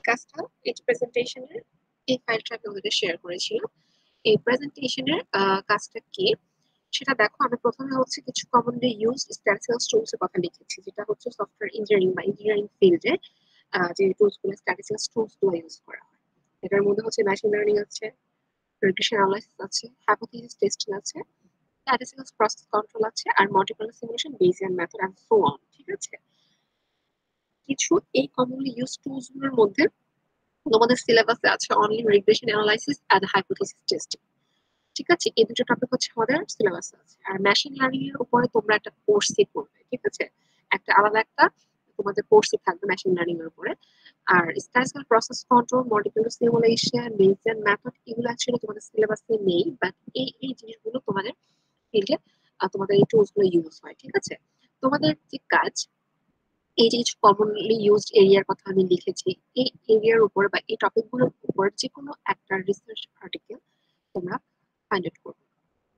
কাজটা এই প্রেজেন্টেশনের এই ফাইলটা তোমাদের শেয়ার করেছিলাম। এই প্রেজেন্টেশনের কাজটা কি সেটা দেখো। আমি প্রথমে হচ্ছে কিছু কমনলি ইউজ স্ট্যাটিস্টিক্যাল টুলস এর কথা লিখেছি, যেটা হচ্ছে সফটওয়্যার ইঞ্জিনিয়ারিং বা ইঞ্জিনিয়ারিং ফিল্ডে যে টুলস গুলো স্ট্যাটিস্টিক্যাল টুলস গুলো ইউজ করা হয়। এটার মধ্যে হচ্ছে মেশিন লার্নিং আছে, রিগ্রেশন অ্যানালাইসিস আছে, হাইপোথিসিস টেস্টিং আছে, স্ট্যাটিস্টিক্যাল প্রসেস কন্ট্রোল আছে, আর multiple simulation, Bayesian method and so on. ঠিক আছে, কিছু এই কমনলি ইউজ টুলস গুলোর মধ্যে তোমাদের সিলেবাসে আছে only regression analysis and hypothesis testing. ঠিক আছে, এই দুটো টপিক হচ্ছে আমাদের সিলেবাসে আছে। আর মেশিন লার্নিং এর উপরে তোমরা একটা কোর্সই করবে। ঠিক আছে, একটা আলাদা একটা তোমাদের কোর্সই থাকবে মেশিন লার্নিং এর উপরে। আর statistical process control, multiple simulation, Bayesian method এগুলো অ্যাকচুয়ালি তোমাদের সিলেবাসে নেই, বাট এই জিনিসগুলো তোমাদের ফিল্ডে তোমাদের এই টুলস গুলো ইউজ হয়। ঠিক আছে, তোমাদের যে কাজ, এই যে কিছু কমনলি ইউজড এরিয়ার কথা আমি লিখেছি, এই এরিয়ার উপর বা এই টপিকগুলোর উপর যে কোনো একটা রিসার্চ আর্টিকেল তোমরা ফাইন্ড আউট করবে।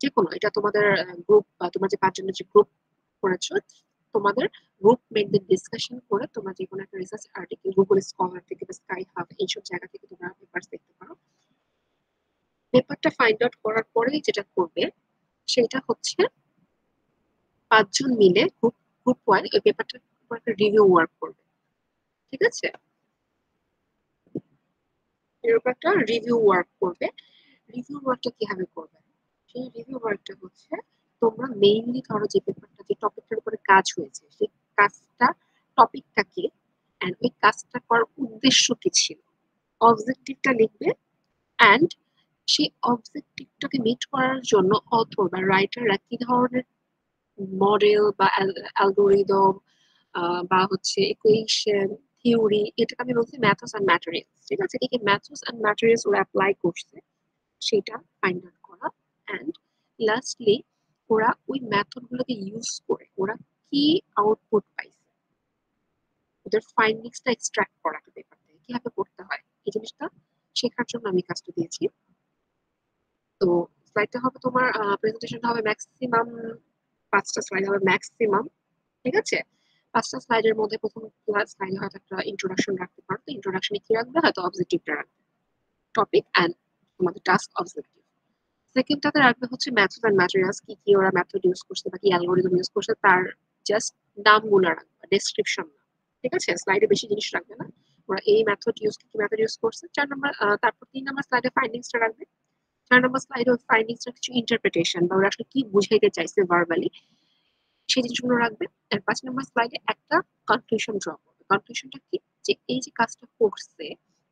যে কোনো, এটা তোমাদের গ্রুপ বা তোমার যে 5 জনের যে গ্রুপ করেছো, তোমাদের গ্রুপ মেটদের ডিসকাশন করে তোমরা যে কোনো একটা রিসার্চ আর্টিকেল গুগল স্কলার থেকে বা স্কাই হাব এইসব জায়গা থেকে তোমরা পেপার দেখতে পারো। পেপারটা ফাইন্ড আউট করার পরে যেটা করবে সেটা হচ্ছে 5 জন মিলে গ্রুপ গ্রুপ ওয়াইজ ওই পেপারটার উপর একটা রিভিউ ওয়ার্ক করবে। ঠিক আছে, এর উপর একটা রিভিউ ওয়ার্ক করবে। রিভিউ ওয়ার্কটা কিভাবে করবে? সেই রিভিউ ওয়ার্কটা হচ্ছে তোমরা মেইনলি ধরো যে পেপারটা যে টপিকটার উপরে কাজ হয়েছে সেই কাজটা টপিকটা কি এন্ড ওই কাজটা করার উদ্দেশ্য কি ছিল, অবজেক্টিভটা লিখবে। এন্ড সেই অবজেক্টিভটাকে মিট করার জন্য অথর বা রাইটাররা কি ধরনের মডেল বা অ্যালগোরিদম বা হচ্ছে ইকুয়েশন থিওরি, এটাকে আমি বলছি ম্যাথডস এন্ড ম্যাটেরিয়ালস। ঠিক আছে, কি কি ম্যাথডস এন্ড ম্যাটেরিয়ালস ওরা অ্যাপ্লাই করছে সেটা ফাইন্ড আউট করা। এন্ড লাস্টলি ওরা ওই মেথড গুলোকে ইউজ করে ওরা কি আউটপুট পাইছে, ওদের ফাইন্ডিংসটা এক্সট্রাক্ট করা পেপার থেকে কিভাবে করতে হয় এই জিনিসটা শেখার জন্য আমি কাজটা দিয়েছি। তো স্লাইডটা হবে তোমার, প্রেজেন্টেশনটা হবে ম্যাক্সিমাম 5টা স্লাইড হবে ম্যাক্সিমাম। ঠিক আছে, 5টা স্লাইডের মধ্যে প্রথম স্লাইডে হয়তো একটা ইন্ট্রোডাকশন রাখতে পারো। তো ইন্ট্রোডাকশনে কি রাখবে, হয়তো অবজেক্টিভটা রাখবে, টপিক এন্ড তোমাদের টাস্ক অবজেক্টিভ। সেকেন্ডটাতে রাখবে হচ্ছে মেথড এন্ড ম্যাটেরিয়ালস, কি কি ওরা মেথড ইউজ করছে বা কি অ্যালগরিদম ইউজ করছে তার জাস্ট নামগুলো রাখবে, ডেসক্রিপশন না। ঠিক আছে, স্লাইডে বেশি জিনিস রাখবে না, ওরা এই মেথড ইউজ কি মেথড ইউজ করছে। 4 নম্বর, তারপর 3 নম্বর স্লাইডে ফাইন্ডিংসটা রাখবে। 4 নম্বর স্লাইডে ফাইন্ডিংসটা কিছু ইন্টারপ্রিটেশন বা ওরা আসলে কি বুঝাইতে চাইছে ভার্বালি সেই জিনিসগুলো রাখবে। আর 5 নম্বর স্লাইডে একটা কনক্লুশন ড্র করবে। কনক্লুশনটা কি, যে এই যে কাজটা করছে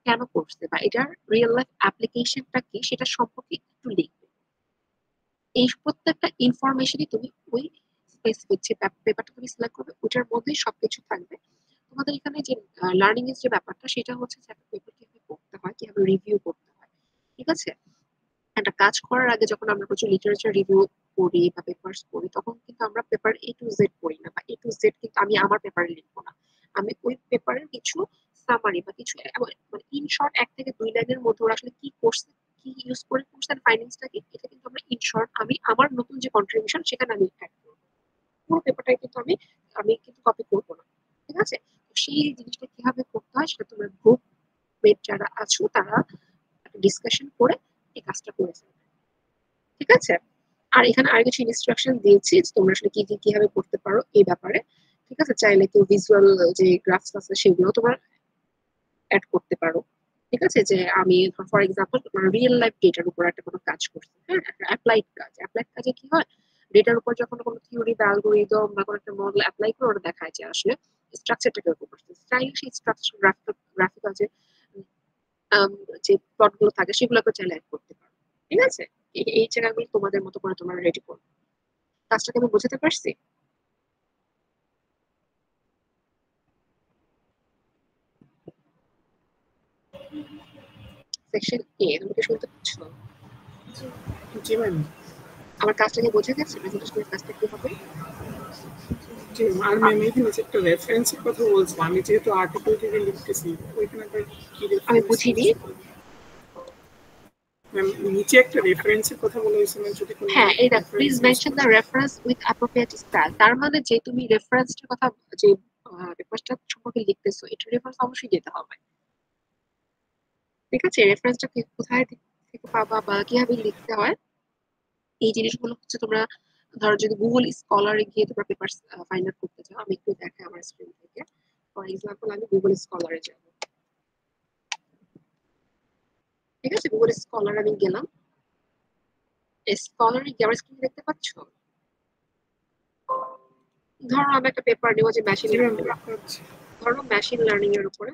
কেন করছে বা এটার রিয়েল লাইফ অ্যাপ্লিকেশনটা কি সেটা সম্পর্কে একটু লিখবে। এই প্রত্যেকটা ইনফরমেশনই তুমি ওই স্পেসিফিক যে পেপারটা তুমি সিলেক্ট করবে ওটার মধ্যেই সবকিছু থাকবে। তোমাদের এখানে যে লার্নিং এর যে ব্যাপারটা সেটা হচ্ছে যে একটা পেপার কিভাবে পড়তে হয়, কিভাবে রিভিউ করতে হয়। ঠিক আছে, একটা কাজ করার আগে যখন আমরা প্রচুর লিটারেচার রিভিউ পড়ি বা পেপারস পড়ি তখন কিন্তু আমরা পেপার এ টু জেড পড়ি না, বা এ টু জেড কিন্তু আমি আমার পেপারে লিখবো না। আমি ওই পেপারের কিছু সামারি বা কিছু মানে ইন শর্ট 1 থেকে 2 লাইনের মধ্যে ওরা আসলে কি করছে, কি ইউজ করে করছে আর ফাইন্ডিংসটা কি, এটা কিন্তু আমরা ইন শর্ট আমি আমার নতুন যে কন্ট্রিবিউশন সেখানে আমি অ্যাড করবো। পুরো পেপারটাই কিন্তু আমি কিন্তু কপি করবো না। ঠিক আছে, তো সেই জিনিসটা কিভাবে করতে হয় সেটা তোমরা গ্রুপ মেট যারা আছো তারা ডিসকাশন করে এই কাজটা করে ফেলবে। ঠিক আছে, আর এখানে আর কিছু ইনস্ট্রাকশন দিয়েছি যে তোমরা আসলে কি কি কিভাবে করতে পারো এই ব্যাপারে। ঠিক আছে, চাইলে কেউ ভিজুয়াল যে গ্রাফস আছে সেগুলো তোমরা অ্যাড করতে পারো। ঠিক আছে, যে আমি ফর এক্সাম্পল তোমার রিয়েল লাইফ ডেটার উপর একটা কোনো কাজ করছি, হ্যাঁ, একটা অ্যাপ্লাইড কাজ। অ্যাপ্লাইড কাজে কি হয়, ডেটার উপর যখন কোনো থিওরি বা অ্যালগরিদম বা কোনো একটা মডেল অ্যাপ্লাই করে ওটা দেখায় যে আসলে স্ট্রাকচারটা কিরকম করছে। চাইলে সেই স্ট্রাকচার গ্রাফিক্যাল যে প্লট গুলো থাকে সেগুলোকে চাইলে অ্যাড করতে পারো। ঠিক আছে, এই জায়গাগুলো তোমাদের মতো করে তোমরা রেডি করো। কাজটাকে আমি বোঝাতে পারছি? সেকশন এ তুমি কি শুনতে পাচ্ছ? জি ম্যাম। আমার কাজটাকে বোঝা গেছে, প্রেজেন্টেশনের কাজটা কি হবে? জি আর ম্যাম এখানে যে একটা রেফারেন্সের কথা বলছিলাম, আমি যেহেতু আর্টিকেল থেকে লিখতেছি ওইখানে কি আমি রেফারেন্স বুঝিনি। ম্যাম নিচে একটা রেফারেন্সের কথা বলা হয়েছে, ম্যাম যদি কোনো হ্যাঁ, এই দেখ, রেফারেন্স প্লিজ ইউজ মেনশন করেন। The reference with appropriate style. তার মানে যে তুমি রেফারেন্সটার কথা যে রেফারেন্সটা সম্পর্কে লিখতেছো এটা রেফারেন্স অবশ্যই দিতে হবে। ঠিক আছে, রেফারেন্সটা কোথায় থেকে পাবা বা কিভাবে লিখতে হয়, এই জিনিসগুলো হচ্ছে তোমরা ধরো যদি গুগল স্কলারে গিয়ে তোমরা পেপার ফাইন্ড আউট করতে চাও, আমি একটু দেখাই আমার স্ক্রিন থেকে। ফর এক্সাম্পল আমি গুগল স্কলারে যাব, ঠিক আছে, গুগল স্কলার আমি গেলাম। স্কলারে গিয়ে আমার স্ক্রিন দেখতে পাচ্ছ, ধরো আমি একটা পেপার নেবো যে মেশিন লার্নিং, ধরো মেশিন লার্নিং এর উপরে,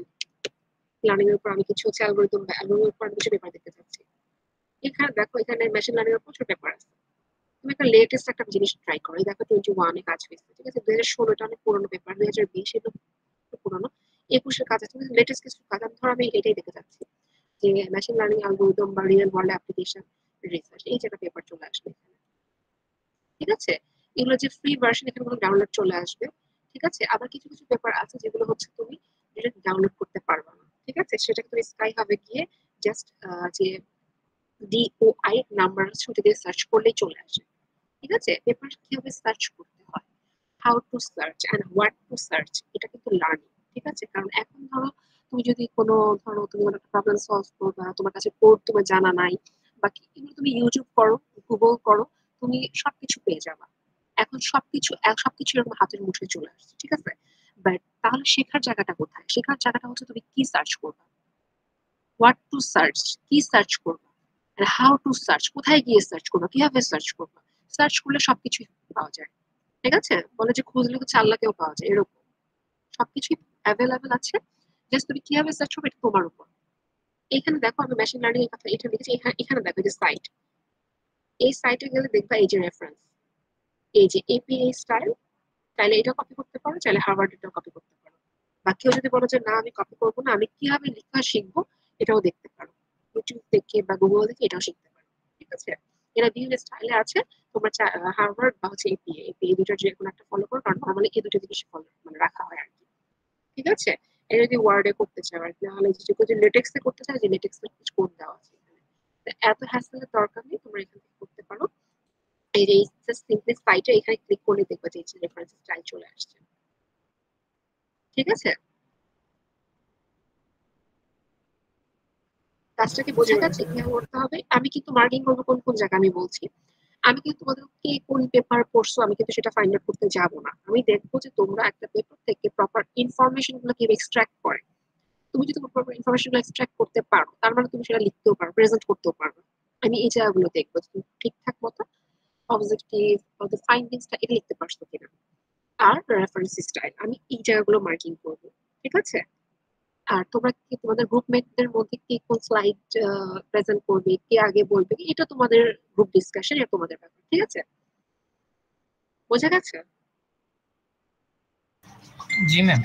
লার্নিং এর উপর আমি কিছু হচ্ছে অ্যালগরিদম বা অ্যালগরিদমের উপর আমি কিছু পেপার দেখতে চাচ্ছি। এখানে দেখো এখানে মেশিন লার্নিং এর প্রচুর পেপার আছে। তুমি একটা লেটেস্ট একটা জিনিস ট্রাই করো, এই দেখো 21 এ কাজ হয়েছে, ঠিক আছে, 2016 টা অনেক পুরোনো পেপার, 2020 এটা পুরোনো, 21 এর কাজ আছে, লেটেস্ট কিছু কাজ। আমি ধরো আমি এটাই দেখতে চাচ্ছি যে মেশিন লার্নিং অ্যালগরিদম বা রিয়েল ওয়ার্ল্ড অ্যাপ্লিকেশন রিসার্চ, এই যে একটা পেপার চলে আসবে এখানে, ঠিক আছে। এগুলো যে ফ্রি ভার্সন এখানে কোনো ডাউনলোড চলে আসবে, ঠিক আছে। আবার কিছু কিছু পেপার আছে যেগুলো হচ্ছে তুমি ডিরেক্ট ডাউনলোড করতে পারবে না, ঠিক আছে, সেটাকে তুমি স্কাই হাবে গিয়ে জাস্ট যে ডিওআই নাম্বার সেটা দিয়ে সার্চ করলেই চলে আসে, ঠিক আছে। পেপার কিভাবে সার্চ করতে হয়, how to search and what to search, এটা কিন্তু লার্নিং, ঠিক আছে। কারণ এখন ধরো তুমি যদি কোনো ধরো তুমি কোনো একটা প্রবলেম সলভ করবা, তোমার কাছে কোড তোমার জানা নাই, বা এগুলো তুমি ইউটিউব করো, গুগল করো, তুমি সবকিছু পেয়ে যাবা। এখন সবকিছু এরকম হাতের মুঠোয় চলে আসছে, ঠিক আছে। বাট তাহলে শেখার জায়গাটা কোথায়? শেখার জায়গাটা হচ্ছে তুমি কি সার্চ করবা, হোয়াট টু সার্চ, কি সার্চ করবা, আর হাউ টু সার্চ, কোথায় গিয়ে সার্চ করবা, কিভাবে সার্চ করবা। সার্চ করলে সবকিছু পাওয়া যায়, ঠিক আছে। বলে যে খুঁজলে তো 4 লাখেও পাওয়া যায়, এরকম সবকিছুই অ্যাভেলেবেল আছে। জাস্ট তুমি কিভাবে সার্চ করবে এটা তোমার উপর। এখানে দেখো আমি মেশিন লার্নিং এর কথা এটা লিখেছি, এখানে দেখো যে সাইট, এই সাইটে গেলে দেখবা এই যে রেফারেন্স, এই যে এপিআই স্টাইল, চাইলে এটা কপি করতে পারো, চাইলে হার্ভার্ড এটা কপি করতে পারো। বা কেউ যদি বলো যে না আমি কপি করবো না, আমি কিভাবে লেখা শিখবো, এটাও দেখতে পারো, ইউটিউব দেখে বা গুগল দেখে এটাও শিখতে পারো, ঠিক আছে। এরা বিভিন্ন স্টাইলে আছে, তোমরা হার্ভার্ড বা হচ্ছে এপিএ দুটোর যে কোনো একটা ফলো করো, কারণ নর্মালি এই দুটো জিনিস ফলো মানে রাখা হয় আর কি, ঠিক আছে। এটা যদি ওয়ার্ডে করতে চাও আর কি, নাহলে যদি লেটেক্সে করতে চাও যে লেটেক্সের কিছু কোড দেওয়া আছে এখানে। এত হ্যাসেলের দরকার নেই, তোমরা এখান থেকে করতে পারো। এই যে সিম্পলি সাইটে এখানে ক্লিক করলে দেখবা যে রেফারেন্স স্টাইল চলে আসছে, ঠিক আছে। কাজটা কি বোঝা গেছে কিভাবে করতে হবে? আমি কিন্তু মার্কিং করবো কোন কোন জায়গা আমি বলছি। আমি কিন্তু তোমাদের কে কোন পেপার পড়ছো আমি কিন্তু সেটা ফাইন্ড আউট করতে যাব না। আমি দেখবো যে তোমরা একটা পেপার থেকে প্রপার ইনফরমেশন গুলো কিভাবে এক্সট্রাক্ট করে। তুমি যদি প্রপার ইনফরমেশন গুলো এক্সট্রাক্ট করতে পারো, তার মানে তুমি সেটা লিখতেও পারো, প্রেজেন্ট করতেও পারো। আমি এই জায়গাগুলো দেখবো তুমি ঠিকঠাক মতো অবজেক্টিভ ফাইন্ডিংসটা এটা লিখতে পারছো কিনা। আর রেফারেন্স স্টাইল আমি এই জায়গাগুলো মার্কিং করবো, ঠিক আছে। আর তোমরা কি তোমাদের গ্রুপমেটদের মধ্যে কে কোন স্লাইড প্রেজেন্ট করবে, কে আগে বলবে, এটা তোমাদের গ্রুপ ডিসকাশন, এটা তোমাদের ব্যাপার, ঠিক আছে। বোঝা গেছে? জি ম্যাম।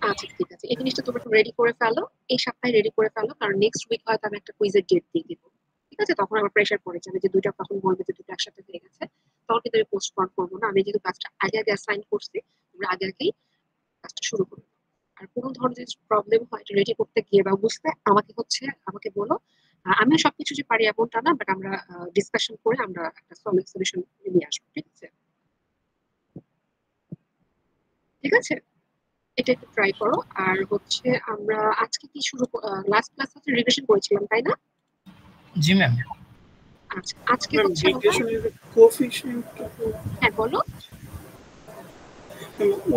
আচ্ছা ঠিক আছে, এই জিনিসটা তোমরা রেডি করে ফেলো, এই সপ্তাহে রেডি করে ফেলো, কারণ নেক্সট উইক হয়তো আমি একটা কুইজের ডেট দিয়ে দিব, ঠিক আছে। তখন আমার প্রেশার পড়ে যাবে যে দুইটা তখন বলবে যে দুটো একসাথে হয়ে গেছে, তখন কিন্তু আমি পোস্টপোন করবো না। আমি যেহেতু কাজটা আগে আগে অ্যাসাইন করছি, তোমরা আগে আগেই কাজটা শুরু করবে। আর কোনো ধরনের যদি প্রবলেম হয় রেডি করতে গিয়ে বা বুঝতে, আমাকে বলো। আমি সবকিছু যে পারি এমনটা না, বাট আমরা ডিসকাশন করে আমরা একটা সলিউশন নিয়ে আসবো, ঠিক আছে। ঠিক আছে, এটা একটু ট্রাই করো। আর হচ্ছে আমরা আজকে কি শুরু, লাস্ট ক্লাস হচ্ছে রিভিশন করেছিলাম তাই না? জি ম্যাম। আচ্ছা আজকে হচ্ছে আমরা রিগ্রেশনের কোএফিশিয়েন্ট, হ্যাঁ বলো।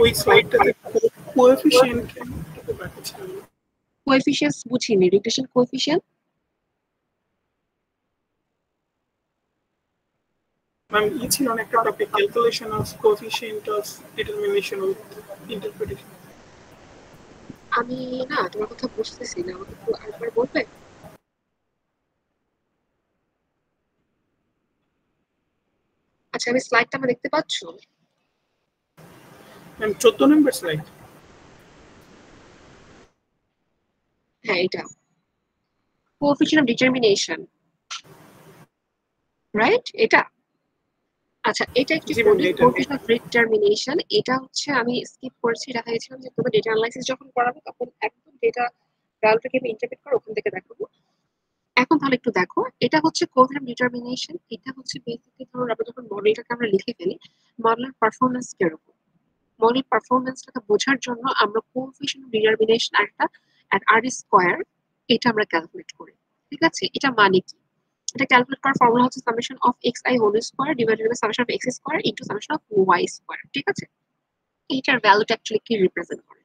ওই স্লাইডটাতে কোএফিশিয়েন্ট কেমন দেখাচ্ছিল? কোএফিশিয়েন্টস বুঝিনি, রিগ্রেশন কোএফিশিয়েন্ট ম্যাম ছিল না একটা topic, calculation of coefficient of determination with interpretation. আমি না তোমার কথা বুঝতেছি না, আমাকে একটু আরেকবার বলবে? আচ্ছা আমি স্লাইডটা আমার দেখতে পাচ্ছ? ম্যাম 14 নম্বর স্লাইড। হ্যাঁ এটা কোএফিশিয়েন্ট অফ ডিটারমিনেশন, রাইট এটা। আচ্ছা এটা একটু জি ম্যাম, বলি, এটা কোএফিশিয়েন্ট অফ ডিটারমিনেশন এটা হচ্ছে আমি স্কিপ করেছি, দেখা গেছিলাম যে তোমরা ডেটা অ্যানালাইসিস যখন করাবে তখন একদম ডেটা ভ্যালুটাকে আমি ইন্টারপ্রেট করে ওখান থেকে দেখাবো। এখন তাহলে একটু দেখো, এটা হচ্ছে কোএফিশিয়েন্ট ডিটারমিনেশন, এটা হচ্ছে বেসিক্যালি ধরো আমরা যখন মডেলটাকে আমরা লিখে ফেলি, মডেলের পারফরম্যান্স কিরকম, মডেল পারফরম্যান্সটাকে বোঝার জন্য আমরা কোএফিশিয়েন্ট অফ ডিটারমিনেশন আর একটা আর স্কয়ার, এটা আমরা ক্যালকুলেট করি। ঠিক আছে, এটা মানে কি? এটা ক্যালকুলেট করার ফর্মুলা হচ্ছে summation of xi whole square divided by summation of x square into summation of y square. ঠিক আছে, এইটার ভ্যালুটা অ্যাকচুয়ালি কি রিপ্রেজেন্ট করে?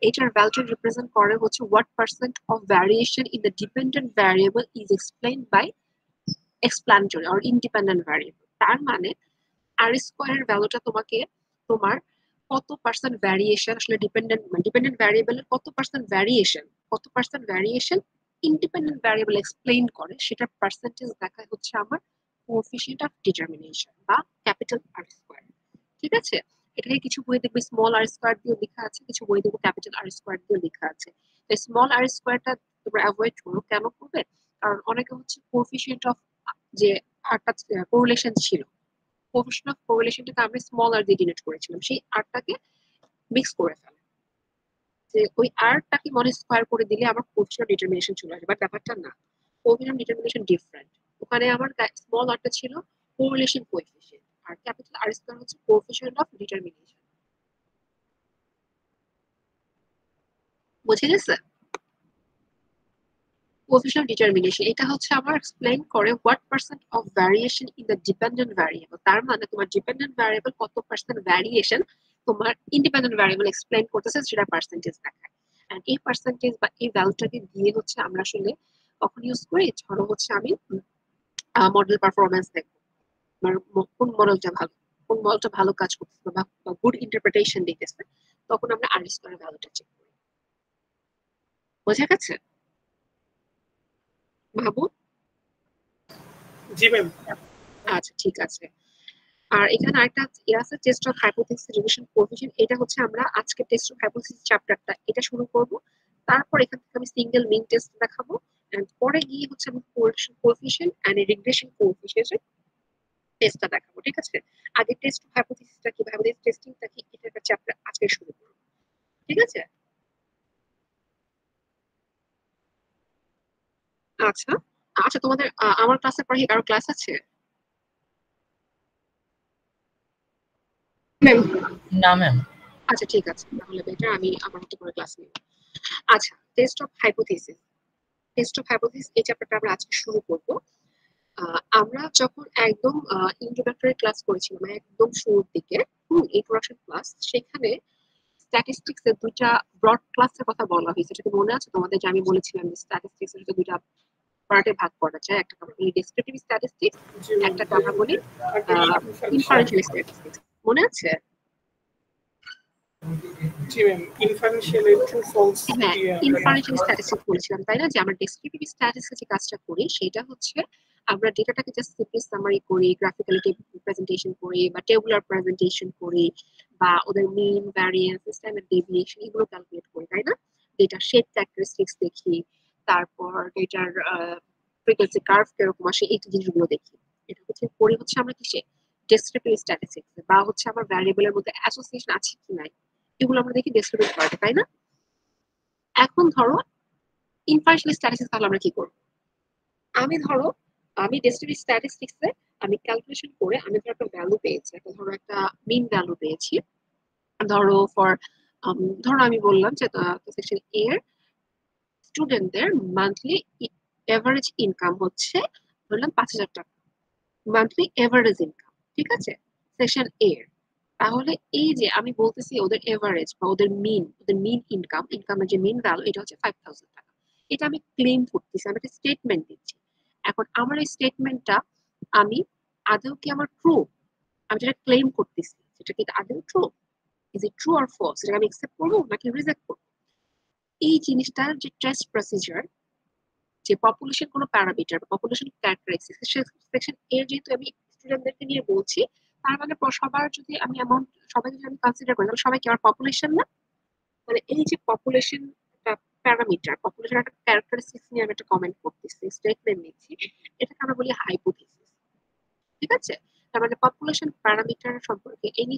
এইটার ভ্যালুটা রিপ্রেজেন্ট করে হচ্ছে what percent of variation in the dependent variable is explained by explanatory or independent variable। তার মানে আর স্কয়ারের ভ্যালুটা তোমাকে তোমার কত পার্সেন্ট ভ্যারিয়েশন আসলে ডিপেন্ডেন্ট ভ্যারিয়েবলের কত percent variation independent variable explain করে সেটার পার্সেন্টেজ দেখায় হচ্ছে আমার কোএফিশিয়েন্ট অফ ডিটারমিনেশন বা ক্যাপিটাল আর স্কয়ার। ঠিক আছে, এটাকে কিছু বই দেখবে স্মল আর স্কয়ার দিয়ে লেখা আছে, কিছু বই দেখবে ক্যাপিটাল আর স্কয়ার দিয়ে লেখা আছে। তো স্মল আর স্কয়ারটা তোমরা অ্যাভয়েড করো। কেন করবে? কারণ অনেকে হচ্ছে কোএফিশিয়েন্ট অফ যে আরটা কোরিলেশন ছিল, কোএফিশিয়েন্ট অফ কোরিলেশনটাকে আমরা স্মল আর দিয়ে ডিনোট করেছিলাম, সেই আরটাকে মিক্স করে ফেলে যে ওই আরটাকে মনে স্কয়ার করে দিলে আমার কোএফিশিয়েন্ট ডিটারমিনেশন চলে আসবে। বাট ব্যাপারটা না, কোএফিশিয়েন্ট ডিটারমিনেশন ডিফারেন্ট। ওখানে আমার স্মল আরটা ছিল কোরিলেশন কোএফিশিয়েন্ট আর ক্যাপিটাল আর স্কয়ার হচ্ছে কোএফিশিয়েন্ট অফ ডিটারমিনেশন। বুঝে গেছে? কোএফিশিয়েন্ট ডিটারমিনেশন এটা হচ্ছে আমার এক্সপ্লেইন করে what percent of variation in the dependent variable. তার মানে তোমার ডিপেন্ডেন্ট ভ্যারিয়েবল কত পার্সেন্ট ভ্যারিয়েশন তোমার ইন্ডিপেন্ডেন্ট ভ্যারিয়েবল এক্সপ্লেইন করতেছে সেটা পার্সেন্টেজ দেখায়। এন্ড এই পার্সেন্টেজ বা এই ভ্যালুটাকে দিয়ে হচ্ছে আমরা আসলে কখন ইউজ করি? ধরো হচ্ছে আমি মডেল পারফরমেন্স দেখবো, আমার কোন মডেলটা ভালো কাজ করতেছে বা গুড ইন্টারপ্রিটেশন দিতেছে, তখন আমরা আর স্কয়ার ভ্যালুটা চেক করি। বোঝা গেছে বাবু? জি ম্যাম। আচ্ছা ঠিক আছে। আর এখানে আরেকটা আছে test of hypothesis relation coefficient. এটা হচ্ছে আমরা আজকে টেস্ট অফ হাইপোথিসিস চ্যাপ্টারটা এটা শুরু করব। তারপর এখান থেকে আমি সিঙ্গেল মিন টেস্ট দেখাবো এন্ড পরে গিয়ে হচ্ছে আমি correlation coefficient and regression coefficient টেস্টটা দেখাবো। ঠিক আছে, আগে টেস্ট অফ হাইপোথিসিসটা কি, হাইপোথিসিস টেস্টিংটা কি, এটা একটা চ্যাপ্টার আজকে শুরু করব। ঠিক আছে, আচ্ছা আচ্ছা তোমাদের আমার ক্লাসের পরে কি কারো ক্লাস আছে? ম্যাম না ম্যাম। আচ্ছা ঠিক আছে, তাহলে বেটার আমি আমার মতো করে ক্লাস নিব। আচ্ছা, টেস্ট অফ হাইপোথিসিস এই চ্যাপ্টারটা আমরা আজকে শুরু করব। আমরা যখন একদম ইন্ট্রোডাক্টরি ক্লাস করেছিলাম একদম শুরুর দিকে, ইন্ট্রোডাকশন ক্লাস, সেখানে স্ট্যাটিস্টিক্স এর দুইটা ব্রড ক্লাসের কথা বলা হয়েছে। সেটা মনে আছে তোমাদের যে আমি বলেছিলাম যে স্ট্যাটিস্টিক্স এর দুইটা পার্টে ভাগ করা যায়, একটা আমরা বলি ডেসক্রিপটিভ স্ট্যাটিস্টিক্স, একটা আমরা বলি ইনফারেন্সিয়াল স্ট্যাটিস্টিক্স। মনে আছে? জি ম্যাম, ইনফারেন্সিয়াল এর ট্রু ফলস হ্যাঁ, দিয়ে ইনফারেন্সিয়াল স্ট্যাটিস্টিক্স বলেছিলাম তাই না? যে আমরা ডেসক্রিপটিভ স্ট্যাটিস্টিক্স যে কাজটা করি সেটা হচ্ছে আমরা ডেটাটাকে জাস্ট সিম্পলি সামারি করি, গ্রাফিক্যালি প্রেজেন্টেশন করি বা টেবুলার প্রেজেন্টেশন করি বা ওদের মিন, ভ্যারিয়েন্স, স্ট্যান্ডার্ড ডেভিয়েশন এগুলো ক্যালকুলেট করি তাই না? ডেটার শেপ ক্যারেক্টারিস্টিক্স দেখি, তারপর ডেটার ফ্রিকোয়েন্সি কার্ভ কিরকম আসে এই জিনিসগুলো দেখি। এটা হচ্ছে করি হচ্ছে আমরা কিসে? ডেসক্রিপটিভ স্ট্যাটিস্টিক্স বা হচ্ছে আমার ভ্যারিয়েবলের মধ্যে অ্যাসোসিয়েশন আছে কি নাই এগুলো আমরা দেখি ডেসক্রিপটিভ পার্টে তাই না? এখন ধরো ইনফারেন্সিয়াল স্ট্যাটিস্টিক্স তাহলে আমরা কি করব? আমি ডেসক্রিপটিভ স্ট্যাটিস্টিক্সে আমি ক্যালকুলেশন করে আমি ধরো একটা ভ্যালু পেয়েছি, ধরো একটা মিন ভ্যালু পেয়েছি। ধরো ধরো আমি বললাম যে সেকশন এ এর স্টুডেন্টদের মান্থলি এভারেজ ইনকাম হচ্ছে ধরলাম 5,000 টাকা, মান্থলি এভারেজ ইনকাম। ঠিক আছে, সেকশন এ এর। তাহলে এই যে আমি বলতেছি ওদের এভারেজ বা ওদের মিন ইনকামের যে মিন ভ্যালু এটা হচ্ছে 5,000 টাকা। এটা আমি ক্লেম করতেছি, আমি একটা স্টেটমেন্ট দিচ্ছি। এখন আমার এই স্টেটমেন্টটা আমি আদৌ কি আমার ট্রু? আমি যেটা ক্লেম করতেছি সেটা কি আদৌ true? Is it true or false? সেটা আমি অ্যাকসেপ্ট করবো নাকি রিজেক্ট করবো? এই জিনিসটার যে টেস্ট প্রসিজার, যে পপুলেশন কোনো প্যারামিটার বা পপুলেশন ক্যারেক্টারিস্টিক্স সেকশন এর যেহেতু আমি স্টুডেন্টদেরকে নিয়ে বলছি, তার মানে সবার যদি আমি অ্যামাউন্ট সবাই যদি আমি কনসিডার করি তাহলে সবাই কি আমার পপুলেশন না? মানে এই যে পপুলেশন প্যারামিটার, পপুলেশন একটা ক্যারেক্টারিস্টিক্স নিয়ে আমি একটা কমেন্ট করতেছি, স্টেটমেন্ট নিচ্ছি, এটাকে আমরা বলি হাইপোথিসিস। ঠিক আছে, তার মানে পপুলেশন প্যারামিটার সম্পর্কে any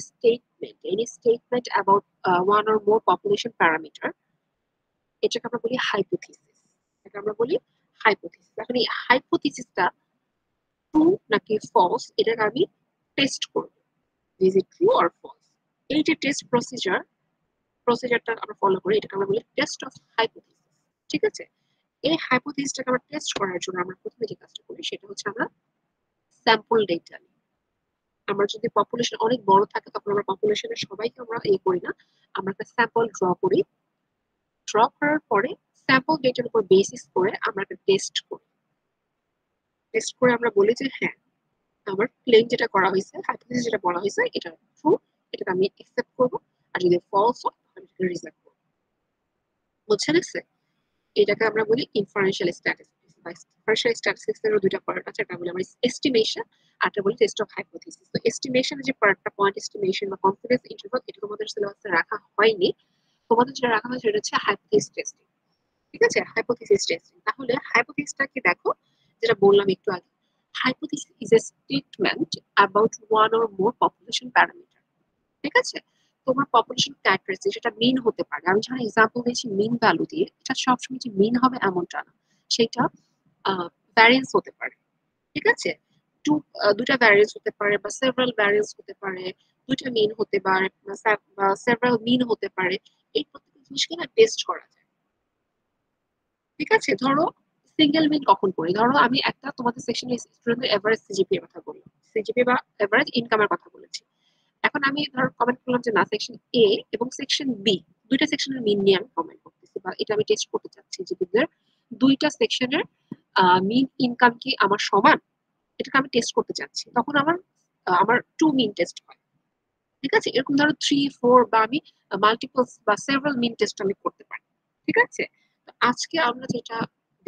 statement about one or more population parameter, এটাকে আমরা বলি হাইপোথিসিস। এটা আমরা বলি হাইপোথিসিস। এখন এই হাইপোথিসিসটা ট্রু নাকি ফলস এটাকে আমি টেস্ট করব, is it true or false. এই যে টেস্ট প্রসিজারটা আমরা ফলো করি এটাকে আমরা বলি টেস্ট অফ হাইপোথিসিস। ঠিক আছে, এই হাইপোথিসিসটাকে আমরা টেস্ট করার জন্য আমরা প্রথমে যে কাজটা করি সেটা হচ্ছে আমরা স্যাম্পল ডেটা নিই। আমরা যদি পপুলেশন অনেক বড় থাকে তখন আমরা পপুলেশনের সবাইকে আমরা করি না, আমরা একটা স্যাম্পল ড্র করি। ড্র করার পরে স্যাম্পল ডেটার উপর বেসিস করে আমরা একটা টেস্ট করি। টেস্ট করে আমরা বলি যে হ্যাঁ, আমার ক্লেম যেটা করা হয়েছে, হাইপোথিসিস যেটা বলা হয়েছে এটা ট্রু, এটাকে আমি অ্যাকসেপ্ট করব, আর যদি ফলস হয় তাহলে এটাকে রিজেক্ট করব। বুঝছেন? এটাকে আমরা বলি ইনফারেন্সিয়াল স্ট্যাটিস্টিক্স বা ইনফারেন্সিয়াল স্ট্যাটিস্টিক্স এর দুইটা পার্ট আছে, একটা বলি আমরা এস্টিমেশন আর একটা বলি টেস্ট অফ হাইপোথিসিস। তো এস্টিমেশনের যে পার্টটা পয়েন্ট এস্টিমেশন বা কনফিডেন্স ইন্টারভাল, এটা তোমাদের সিলেবাসে রাখা হয়নি। তোমাদের যেটা রাখা হয়েছে সেটা হচ্ছে হাইপোথিসিস টেস্টিং। ঠিক আছে, হাইপোথিসিস টেস্টিং। তাহলে হাইপোথিসিসটাকে দেখো, যেটা বললাম একটু আগে, hypothesis is a statement about one or more population parameter. ঠিক আছে, তোমার পপুলেশন ক্যারেক্টারিস্টিক সেটা মিন হতে পারে। আমি যখন এক্সাম্পল দিয়েছি মিন ভ্যালু দিয়ে, এটা সবসময় যে মিন হবে এমনটা না, সেটা ভ্যারিয়েন্স হতে পারে। ঠিক আছে, দুটা ভ্যারিয়েন্স হতে পারে বা সেভারাল ভ্যারিয়েন্স হতে পারে, দুইটা মিন হতে পারে বা সেভারাল মিন হতে পারে। এই প্রত্যেকটা জিনিসকে না টেস্ট করা যায়। ঠিক আছে, ধরো সিঙ্গেল মিন কখন করি, ধরো আমি একটা তোমাদের সেকশনে স্টুডেন্টের এভারেজ সিজিপিএ কথা বললাম, সিজিপিএ বা এভারেজ ইনকামের কথা বলেছি। এখন আমি ধর কমেন্ট করলাম যে না, সেকশন এ এবং সেকশন বি দুইটা সেকশনের মিন নিয়ে আমি কমেন্ট করতেছি বা এটা আমি টেস্ট করতে চাচ্ছি যে দুইটা সেকশনের মিন ইনকাম কি আমার সমান, এটাকে আমি টেস্ট করতে চাচ্ছি। তখন আমার টু মিন টেস্ট হয়। ঠিক আছে, এরকম ধরো 3, 4 বা আমি মাল্টিপল বা সেভারাল মিন টেস্ট আমি করতে পারি। ঠিক আছে, তো আজকে আমরা যেটা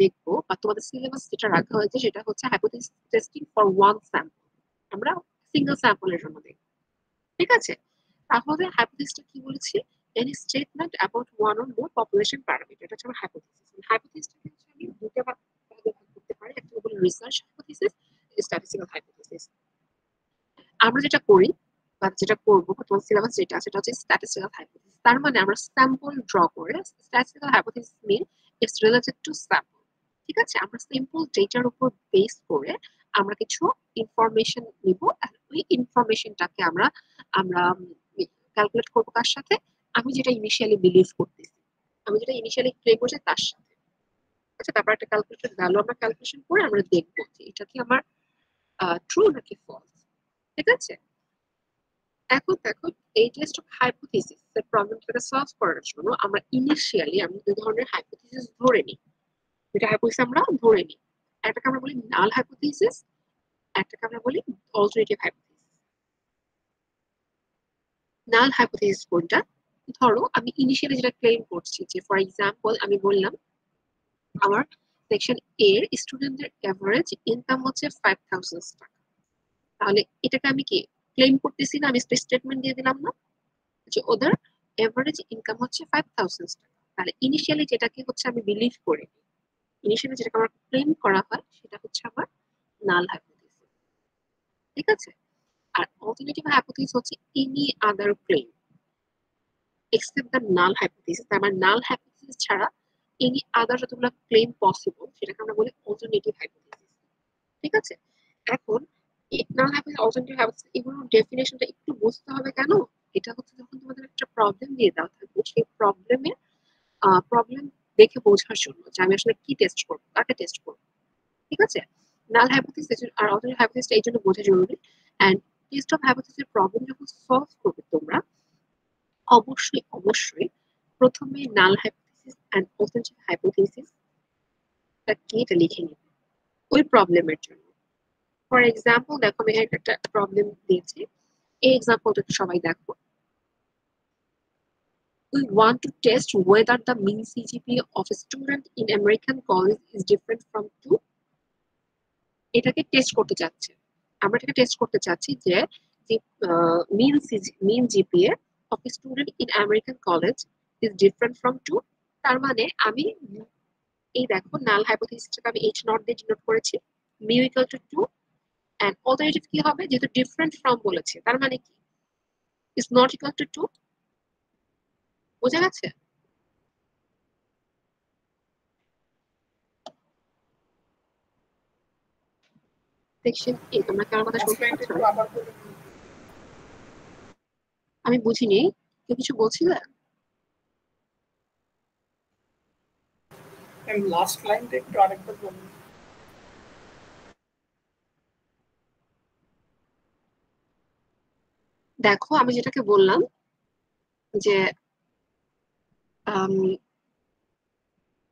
দেখবো বা তোমাদের সিলেবাস যেটা রাখা হয়েছে সেটা হচ্ছে hypothesis testing for one sample. আমরা সিঙ্গেল স্যাম্পলের জন্য দেখব। ঠিক আছে, তাহলে হাইপোথিসিসটা কি বলেছি, any statement about one or more population parameter, এটা হচ্ছে আমার হাইপোথিসিস। হাইপোথিসিসটাকে হচ্ছে আমি দুটো ভাগে ভাগ করতে পারি, একটা হলো রিসার্চ হাইপোথিসিস, স্ট্যাটিস্টিক্যাল হাইপোথিসিস। আমরা যেটা করি বা যেটা করবো, তোমার সিলেবাস যেটা আছে সেটা হচ্ছে স্ট্যাটিস্টিক্যাল হাইপোথিসিস। তার মানে আমরা স্যাম্পল ড্র করে, statistical hypothesis mean it's related to sample. ঠিক আছে, আমরা সিম্পল ডেটার উপর বেস করে আমরা কিছু ইনফরমেশন নিব, আর ওই ইনফরমেশনটাকে আমরা আমরা ক্যালকুলেট করবো কার সাথে, আমি যেটা ইনিশিয়ালি বিলিভ করতেছি, আমি যেটা ইনিশিয়ালি ক্লেম করছি তার সাথে। আচ্ছা, তারপর একটা ক্যালকুলেটেড ভ্যালু আমরা ক্যালকুলেশন করে আমরা দেখবো যে এটা কি আমার ট্রু নাকি ফলস। ঠিক আছে, এখন দেখো, এই টেস্ট অফ হাইপোথিসিস এর প্রবলেমটাকে সলভ করার জন্য আমরা ইনিশিয়ালি আমরা দুই ধরনের হাইপোথিসিস ধরে নিই। দুইটা হাইপোথিসিস আমরা ধরে নিই, একটাকে আমরা বলি নাল হাইপোথিসিস, একটাকে আমরা বলি অল্টারনেটিভ হাইপোথিসিস। নাল হাইপোথিসিস কোনটা, ধরো আমি ইনিশিয়ালি যেটা ক্লেম করছি যে ফর এক্সাম্পল আমি বললাম আমার সেকশন এ এর স্টুডেন্টদের এভারেজ ইনকাম হচ্ছে 5000 টাকা। তাহলে এটাকে আমি কি ক্লেম করতেছি না, আমি স্টেটমেন্ট দিয়ে দিলাম না যে ওদের এভারেজ ইনকাম হচ্ছে 5000 টাকা। তাহলে ইনিশিয়ালি যেটাকে হচ্ছে আমি বিলিভ করি, ইনিশিয়ালি যেটাকে আমার ক্লেম করা হয় সেটা হচ্ছে আমার নাল হাইপোথিসিস। ঠিক আছে, আর অল্টারনেটিভ হাইপোথিসিস হচ্ছে any other claim except the null hypothesis. তার মানে নাল হাইপোথিসিস ছাড়া এনি আদার যতগুলো ক্লেম পসিবল সেটাকে আমরা বলি অল্টারনেটিভ হাইপোথিসিস। ঠিক আছে, এখন নাল হাইপোথিসিস, অল্টারনেটিভ হাইপোথিসিস এগুলোর ডেফিনেশনটা একটু বুঝতে হবে। কেন? এটা হচ্ছে যখন তোমাদের একটা প্রবলেম দিয়ে দেওয়া থাকবে, সেই প্রবলেম দেখে বোঝার জন্য যে আমি আসলে কি টেস্ট করবো, কাকে টেস্ট করবো। ঠিক আছে, নাল হাইপোথিসিস আর অল্টারনেটিভ হাইপোথিসিস এই জন্য বোঝা জরুরি। And test of hypothesis problem যখন সলভ করবে তোমরা অবশ্যই অবশ্যই প্রথমে null hypothesis and alternative hypothesis কি এটা লিখে নিবে ওই প্রবলেমের জন্য। ফর এক্সাম্পল দেখো, আমি একটা প্রবলেম দিয়েছি, এই এক্সাম্পলটা সবাই দেখো। We want to test whether the mean CGPA of a student in American college is different from 2. এটাকে টেস্ট করতে চাচ্ছি, আমরা এটাকে টেস্ট করতে চাচ্ছি যে mean GPA of a student in American college is different from 2। তার মানে আমি এই দেখো নাল হাইপোথিসিসটাকে আমি h নট দিয়ে ডিনোট করেছি, mu equal to 2, and alternative কি হবে, যেহেতু ডিফারেন্ট ফ্রম বলেছে তার মানে কি ইজ নট ইকুয়াল টু 2। বোঝা গেছে? সেকশন এ তোমরা কি আমার কথা শুনতে এক্সপ্লেইন পাচ্ছ? একটু আবার বলুন। আমি বুঝিনি, কেউ কিছু বলছিলে? And last line একটু আরেকবার বলুন। দেখো আমি যেটাকে বললাম যে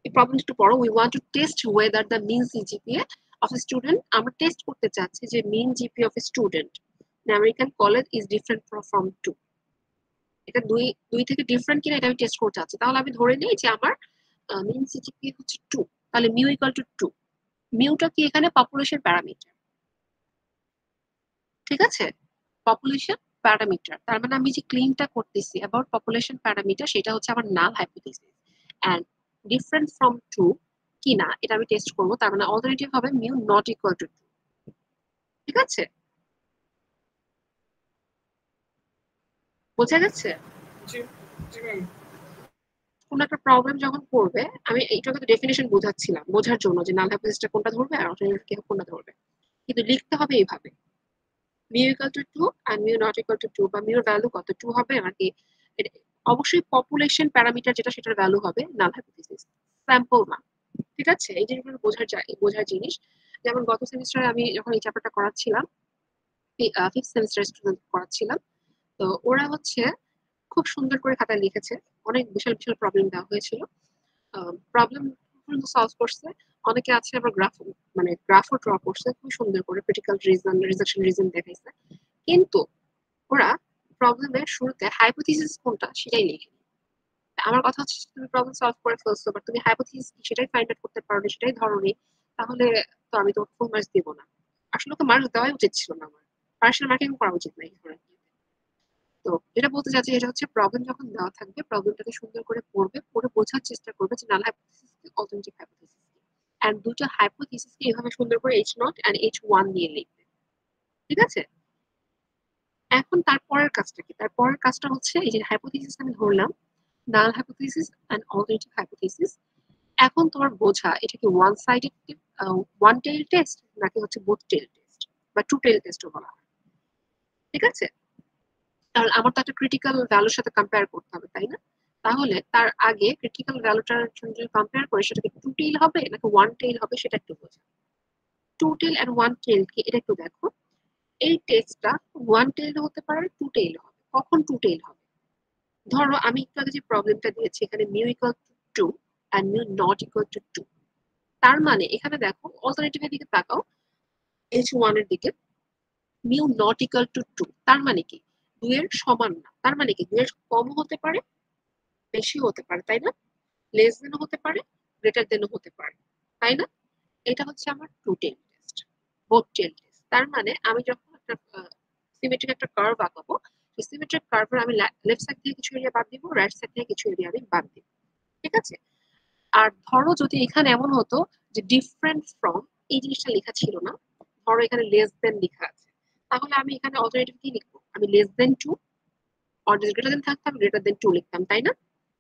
এই প্রবলেমটা একটু পড়ো। We want to test whether the mean CGPA of a student. আমরা টেস্ট করতে চাচ্ছি যে mean GPA of a student in American college is different from two. এটা দুই দুই থেকে ডিফারেন্ট কিনা এটা আমি টেস্ট করতে চাচ্ছি। তাহলে আমি ধরে নিই যে আমার মিন সিজিপিএ হচ্ছে 2, তাহলে মিউ ইকুয়াল টু 2। মিউটা কি এখানে পপুলেশন প্যারামিটার, ঠিক আছে? পপুলেশন প্যারামিটার, তার মানে আমি যে ক্লিনটা করতেছি অ্যাবাউট পপুলেশন প্যারামিটার সেটা হচ্ছে আমার null hypothesis. And different from 2 কি না এটা আমি টেস্ট করব, তার মানে অল্টারনেটিভ হবে মিউ নট ইকুয়াল টু 2। ঠিক আছে, বোঝা গেছে? জি জি ম্যাম। কোন একটা প্রবলেম যখন পড়বে, আমি এইটাকে তো ডেফিনেশন বোঝাচ্ছিলাম বোঝার জন্য যে নাল হাইপোথিসিসটা কোনটা ধরবে আর অল্টারনেটিভ কোনটা ধরবে, কিন্তু লিখতে হবে এইভাবে mu equal to 2 and mu not equal to 2, বা মিউর ভ্যালু কত 2 হবে নাকি অবশ্যই পপুলেশন প্যারামিটার যেটা সেটার ভ্যালু হবে নাল হাইপোথিসিস, স্যাম্পল না। ঠিক আছে, এই জিনিসগুলো বোঝার জিনিস। যেমন গত সেমিস্টারে আমি যখন এই চ্যাপ্টারটা করাচ্ছিলাম, 5th সেমিস্টার স্টুডেন্ট করাচ্ছিলাম, তো ওরা হচ্ছে খুব সুন্দর করে খাতায় লিখেছে, অনেক বিশাল বিশাল প্রবলেম দেওয়া হয়েছিল, প্রবলেম সলভ করছে। অনেকে আছে আবার গ্রাফও ড্র করছে খুব সুন্দর করে, ক্রিটিক্যাল রিজন রিজেকশন রিজন দেখাইছে, কিন্তু ওরা প্রবলেমের শুরুতে হাইপোথিসিস কোনটা সেটাই লিখে। আমার কথা হচ্ছে তুমি প্রবলেম সলভ করে ফেলছো বাট তুমি হাইপোথিসিস সেটাই ফাইন্ড আউট করতে পারোনি, সেটাই ধরোনি, তাহলে তো আমি তোমাকে ফুল মার্কস দিব না। আসলে ওকে মার্কস দেওয়াই উচিত ছিল না, আমার পার্সোনাল মার্কিং করা উচিত না এই ধরনের। তো যেটা বলতে চাচ্ছি এটা হচ্ছে প্রবলেম যখন দেওয়া থাকবে প্রবলেমটাকে সুন্দর করে পড়বে, পড়ে বোঝার চেষ্টা করবে যে নাল হাইপোথিসিস কি অল্টারনেটিভ হাইপোথিসিস কি, এন্ড দুটো হাইপোথিসিসকে এইভাবে সুন্দর করে H0 and H1 দিয়ে লিখবে। ঠিক আছে, এখন তারপরের কাজটা কি? তারপরের কাজটা হচ্ছে এই যে হাইপোথিসিস আমি ধরলাম, null hypothesis and alternative hypothesis. এখন তোমার বোঝা এটা কি one sided one tail test নাকি হচ্ছে বোথ টেইল টেস্ট বা টু টেইল টেস্টও বলা হয়। ঠিক আছে, তাহলে আমার তো একটা ক্রিটিক্যাল ভ্যালুর সাথে কম্পেয়ার করতে হবে, তাই না? তাহলে তার আগে ক্রিটিক্যাল ভ্যালুটার সঙ্গে যদি কম্পেয়ার করি সেটা কি টু টেইল হবে নাকি ওয়ান টেইল হবে সেটা একটু বোঝা। Two tail and one tail কি এটা একটু দেখো। এই টেস্টটা ওয়ান টেইল হতে পারে, টু টেইল হবে। কখন টু টেইল হবে? ধরো আমি একটু আগে যে প্রবলেমটা দিয়েছি এখানে mu equal to 2 and mu not equal to 2, তার মানে এখানে দেখো অল্টারনেটিভের দিকে তাকাও, H1 এর দিকে, মিউ নট ইকুয়াল টু 2, তার মানে কি 2 এর সমান না, তার মানে কি 2 এর কম হতে পারে বেশি হতে পারে, তাই না? লেস দেনও হতে পারে গ্রেটার দেনও হতে পারে, তাই না? এটা হচ্ছে আমার two tail test, both tail test. তার মানে আমি যখন একটা সিমেট্রিক একটা কার্ভ আঁকাবো, সেই সিমেট্রিক কার্ভের আমি লেফট সাইড থেকে কিছু এরিয়া বাদ দিব, রাইট সাইড থেকে কিছু এরিয়া আমি বাদ দিব। ঠিক আছে, আর ধরো যদি এখানে এমন হতো যে ডিফারেন্ট ফ্রম, এই জিনিসটা লেখা ছিল না, ধরো এখানে লেস দেন লেখা আছে, তাহলে আমি এখানে অল্টারনেটিভ কি লিখবো? আমি লেস দেন 2, অর যদি গ্রেটার দেন থাকতাম গ্রেটার দেন 2 লিখতাম, তাই না?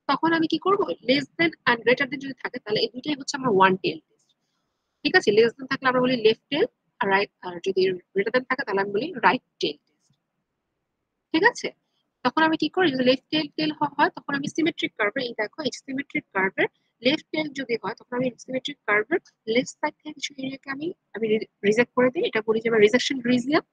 তখন আমি কি করব? Less than and greater than যদি থাকে তাহলে এই দুইটাই হচ্ছে আমার ওয়ান টেল টেস্ট। ঠিক আছে, লেস দেন থাকলে আমরা বলি লেফট টেল, আর রাইট, আর যদি গ্রেটার দেন থাকে তাহলে আমি বলি রাইট টেল টেস্ট। ঠিক আছে, তখন আমি কি করি? যদি লেফট টেল টেল হয় তখন আমি সিমেট্রিক কার্ভের, এই দেখো এই সিমেট্রিক কার্ভের লেফট টেল যদি হয় তখন আমি সিমেট্রিক কার্ভের লেফট সাইড থেকে কিছু এরিয়াকে আমি রিজেক্ট করে দিই, এটা বলি যে আমার রিজেকশন রিজিয়ন।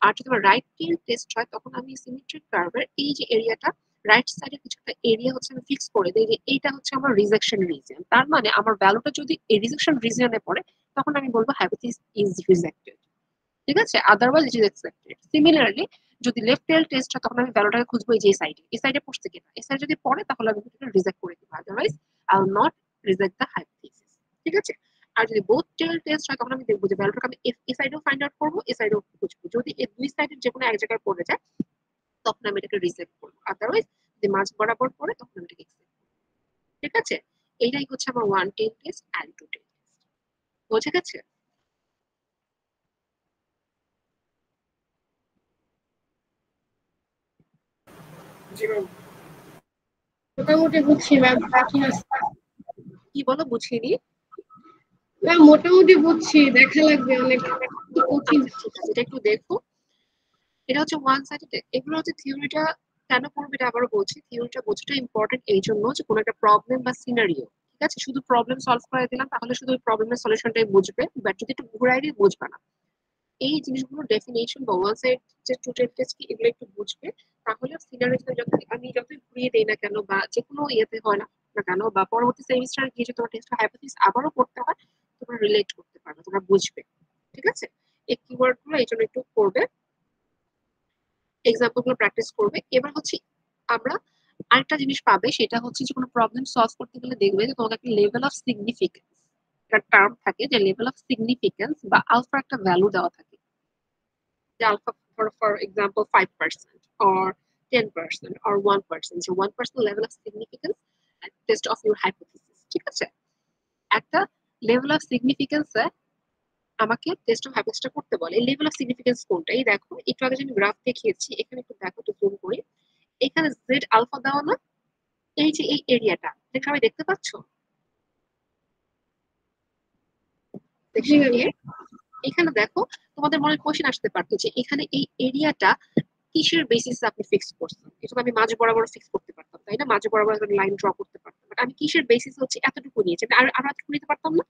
আর যদি আমার রাইট টেল টেস্ট হয় তখন আমি সিমেট্রিক কার্ভের এই যে এরিয়াটা রাইট সাইডে কিছু একটা এরিয়া হচ্ছে আমি ফিক্স করে দিই যে এইটা হচ্ছে আমার রিজেকশন রিজিয়ন। তার মানে আমার ভ্যালুটা যদি এই রিজেকশন রিজিয়নে পড়ে তখন আমি বলবো হাইপোথিসিস ইজ রিজেক্টেড। ঠিক আছে, otherwise it is accepted. Similarly যদি লেফট টেল টেস্ট হয় তখন আমি ভ্যালুটাকে খুঁজবো এই যে সাইডে, এই সাইডে পড়ছে কিনা, এই সাইডে যদি পড়ে তাহলে আমি এটাকে রিজেক্ট করে দিব, otherwise I will not reject the hypothesis. ঠিক আছে, আর যদি বোথ টেল টেস্ট হয় তখন আমি দেখবো যে ভ্যালুটাকে আমি এই সাইডেও ফাইন্ড আউট করবো, এই সাইডেও খুঁজবো, যদি এই দুই সাইডের যে কোনো এক জায়গায় পড়ে যায় তখন আমি এটাকে রিজেক্ট করবো, আদারওয়াইজ যদি মাঝ বরাবর পড়ে তখন আমি এটাকে অ্যাকসেপ্ট করবো। ঠিক আছে, এইটাই হচ্ছে আমার one tail test and two tail test. বোঝা গেছে? জি ম্যাম। মোটামুটি বুঝছি ম্যাম, বাকি আছে। কি বলো? বুঝিনি। ম্যাম মোটামুটি বুঝছি, দেখা লাগবে অনেক কঠিন। আচ্ছা ঠিক আছে, এটা একটু দেখো। এটা হচ্ছে ওয়ান সাইডেড, এগুলো হচ্ছে থিওরিটা কেন পড়বে এটা আবারও বলছি, থিওরিটা বোঝাটা ইম্পর্টেন্ট এই জন্য যে কোনো একটা প্রবলেম বা সিনারিও, ঠিক আছে, শুধু প্রবলেম সলভ করে দিলাম তাহলে শুধু ওই প্রবলেমের সলিউশনটাই বুঝবে, বাট যদি একটু ঘুরাই দিই বুঝবে না। এই জিনিসগুলো ডেফিনেশন বা ওয়ান সাইড যে টু টাইপ টেস্ট কি এগুলো একটু বুঝবে, তাহলে সিনারিওতে যখন আমি যতই ঘুরিয়ে দেই না কেন বা যে কোনো ইয়েতে হয় না না কেন, বা পরবর্তী সেমিস্টারে গিয়ে যদি তোমার টেস্ট হাইপোথিসিস আবারও করতে হয়, তোমরা রিলেট করতে পারবে, তোমরা বুঝবে। ঠিক আছে, এই কিওয়ার্ড গুলো এই জন্য একটু করবে, এক্সাম্পল গুলো প্র্যাকটিস করবে। এবার হচ্ছে আমরা আরেকটা জিনিস পাবে, সেটা হচ্ছে যে কোনো প্রবলেম সলভ করতে গেলে দেখবে যে তোমাকে একটা লেভেল অফ সিগনিফিকেন্স একটা টার্ম থাকে, যে লেভেল অফ সিগনিফিকেন্স বা আলফা একটা ভ্যালু দেওয়া থাকে, যে alpha for example 5% or 10% or 1%, so 1% level of significance at test of your hypothesis। ঠিক আছে, একটা লেভেল অফ সিগনিফিকেন্স আমাকে টেস্ট অফ হাইপোথিসিসটা করতে বলে। এই লেভেল অফ সিগনিফিকেন্স কোনটা, এই দেখো একটু আগে আমি গ্রাফ দেখিয়েছি, এখানে একটু দেখো, একটু জুম করি, এখানে জেড আলফা দেওয়া না, এই যে এই এরিয়াটা সবাই দেখতে পাচ্ছ, জি ম্যাম। এখানে দেখো তোমাদের মনে কোশ্চেন আসতে পারতো যে এখানে এই এরিয়াটা কিসের বেসিসে আপনি ফিক্স করছেন, এটা আমি মাঝ বরাবর ফিক্স করতে পারতাম, তাই না, মাঝ বরাবর একটা লাইন ড্র করতে পারতাম, বাট আমি কিসের বেসিস হচ্ছে এতটুকু নিয়েছি, আর আর এতটুকু নিতে পারতাম না,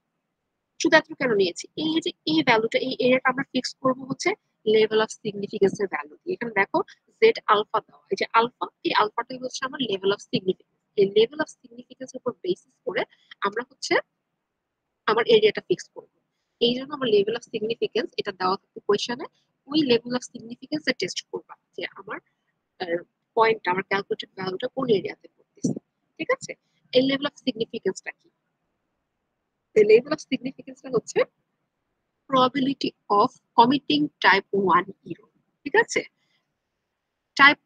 শুধু এতটুকু কেন নিয়েছি, এই যে এই ভ্যালুটা এই এরিয়াটা আমরা ফিক্স করব হচ্ছে লেভেল অফ সিগনিফিকেন্স এর ভ্যালু দিয়ে। এখানে দেখো জেড আলফা দেওয়া, এই যে আলফা, এই আলফাটাই হচ্ছে আমার লেভেল অফ সিগনিফিকেন্স, এই লেভেল অফ সিগনিফিকেন্স এর উপর বেসিস করে আমরা হচ্ছে আমার এরিয়াটা ফিক্স করব। এই জন্য আমার লেভেল অফ সিগনিফিকেন্স এটা দেওয়া থাকবে কোয়েশ্চনে, ওই লেভেল অফ সিগনিফিকেন্স এর টেস্ট করবা যে আমার পয়েন্ট, আমার ক্যালকুলেটেড ভ্যালুটা কোন এরিয়াতে পড়তেছে। ঠিক আছে, এই লেভেল অফ সিগনিফিকেন্সটা কি, এই লেভেল অফ সিগনিফিকেন্সটা হচ্ছে probability of committing type 1 error। ঠিক আছে, type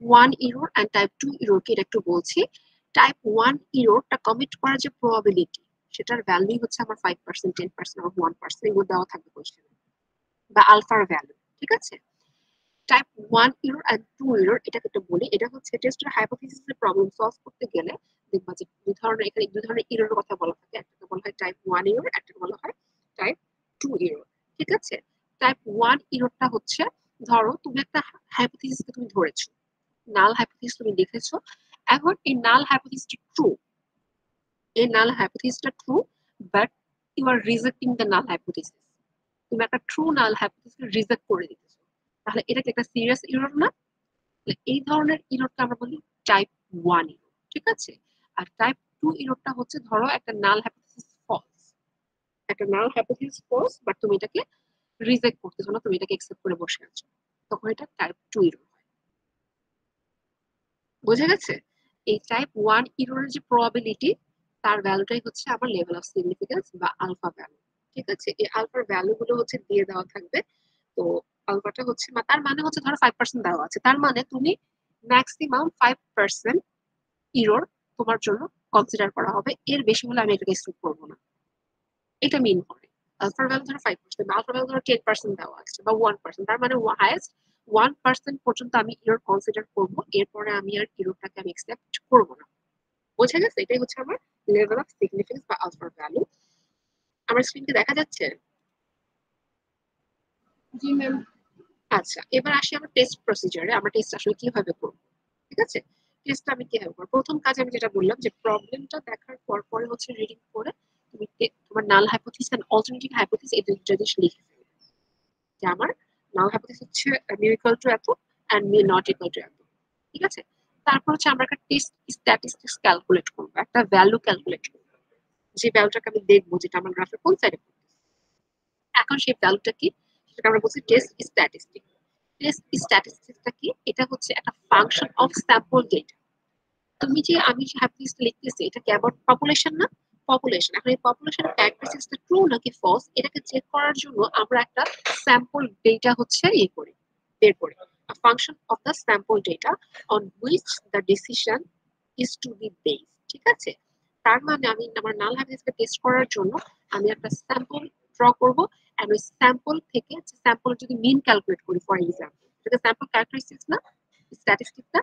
1 error and type 2 error কে একটু বলছি। টাইপ 1 error টা কমিট করার যে probability, সেটার ভ্যালু হচ্ছে আমার 5%, 10% or 1%, এগুলো দেওয়া থাকবে কোশ্চেনে, বা আলফার ভ্যালু। ঠিক আছে, টাইপ 1 error and 2 error এটাকে একটু বলি, এটা হচ্ছে টেস্টের হাইপোথিসিসের প্রবলেম সলভ করতে গেলে দেখবা যে দুই ধরনের, এখানে দুই ধরনের এররের কথা বলা থাকে, একটাকে বলা হয় টাইপ 1 error, একটাকে বলা হয় টাইপ 2 error। ঠিক আছে, টাইপ 1 errorটা হচ্ছে, ধরো তুমি একটা হাইপোথিসিসকে তুমি ধরেছো, নাল হাইপোথিসিস তুমি দেখেছো, এখন এই নাল হাইপোথিসিসটা ট্রু, এই নাল হাইপোথিসিসটা true, but you are rejecting the null hypothesis, তুমি একটা ট্রু নাল হাইপোথিসিসকে রিজেক্ট করে দিতেছো, তাহলে এটা কি একটা সিরিয়াস এরর না? এই ধরনের ইরোরটা আমরা বলি টাইপ 1 ইরোর। ঠিক আছে, আর টাইপ 2 ইরোরটা হচ্ছে, ধরো একটা নাল হাইপোথিসিস ফলস, একটা নাল হাইপোথিসিস ফলস, বাট তুমি এটাকে রিজেক্ট করতেছো না, তুমি এটাকে অ্যাকসেপ্ট করে বসে আছো, তখন এটা টাইপ 2 ইরোর হয়। বুঝে গেছে, এই টাইপ 1 ইরোরের যে প্রবাবিলিটি, তার ভ্যালুটাই হচ্ছে আমার লেভেল অফ সিগনিফিকেন্স বা আলফা ভ্যালু। ঠিক আছে, এই আলফার ভ্যালু গুলো হচ্ছে দিয়ে দেওয়া থাকবে, তো আলফাটা হচ্ছে, তার মানে হচ্ছে ধরো 5% দেওয়া আছে, তার মানে তুমি ম্যাক্সিমাম 5% ইরোর তোমার জন্য কনসিডার করা হবে, এর বেশি হলে আমি এটাকে এক্সপেক্ট করবো না, এটা মিন করে। আলফার ভ্যালু ধরো 5%, বা আলফার ভ্যালু ধরো 10% দেওয়া আছে বা 1%, তার মানে হাইয়েস্ট 1% পর্যন্ত আমি ইরোর কনসিডার করবো, এরপরে আমি আর ইরোরটাকে আমি অ্যাকসেপ্ট করবো না। বোঝা গেছে, এটাই হচ্ছে আমার লেভেল অফ সিগনিফিকেন্স বা আলফার ভ্যালু। আমার স্ক্রিনকে দেখা যাচ্ছে? জি ম্যাম। আচ্ছা, এবার আসি আমার টেস্ট প্রসিজারে, আমরা টেস্ট আসলে কিভাবে করবো। ঠিক আছে, টেস্টটা আমি কিভাবে করবো, প্রথম কাজ আমি যেটা বললাম যে প্রবলেমটা দেখার পর পরে হচ্ছে রিডিং করে তুমি তোমার null hypothesis and alternative hypothesis এই দুটো জিনিস লিখে ফেলবে, যে আমার নাল হাইপোথিসিস হচ্ছে মিউ ইকুয়াল টু এত and mu not equal to এত। ঠিক আছে, তারপর হচ্ছে আমরা একটা টেস্ট স্ট্যাটিস্টিক্স ক্যালকুলেট করবো, একটা ভ্যালু ক্যালকুলেট করবো, যে ভ্যালুটাকে আমি দেখবো যেটা আমার গ্রাফের কোন সাইডে পড়তেছে। এখন সেই ভ্যালুটা কি, সেটাকে আমরা বলছি টেস্ট স্ট্যাটিস্টিক্স। টেস্ট স্ট্যাটিস্টিক্সটা কি, এটা হচ্ছে একটা ফাংশন অফ স্যাম্পল ডেটা। তুমি যে আমি যে হাইপোথিসিস লিখতেছি, এটা কি অ্যাবাউট পপুলেশন না, পপুলেশন। এখন এই পপুলেশন ক্যারেক্টারিস্টিক্সটা ট্রু নাকি ফলস, এটাকে চেক করার জন্য আমরা একটা স্যাম্পল ডেটা হচ্ছে করি, বের করি, a function of the sample data on which the decision is to be based। ঠিক আছে, তার মানে আমি আমার নাল হাইপোথিসিসকে টেস্ট করার জন্য আমি একটা স্যাম্পল ড্র করব, এন্ড ওই স্যাম্পল থেকে স্যাম্পল যদি মিন ক্যালকুলেট করি, ফর এক্সাম্পল এটা স্যাম্পল ক্যারেক্টারিস্টিক্স না, স্ট্যাটিস্টিক্সটা,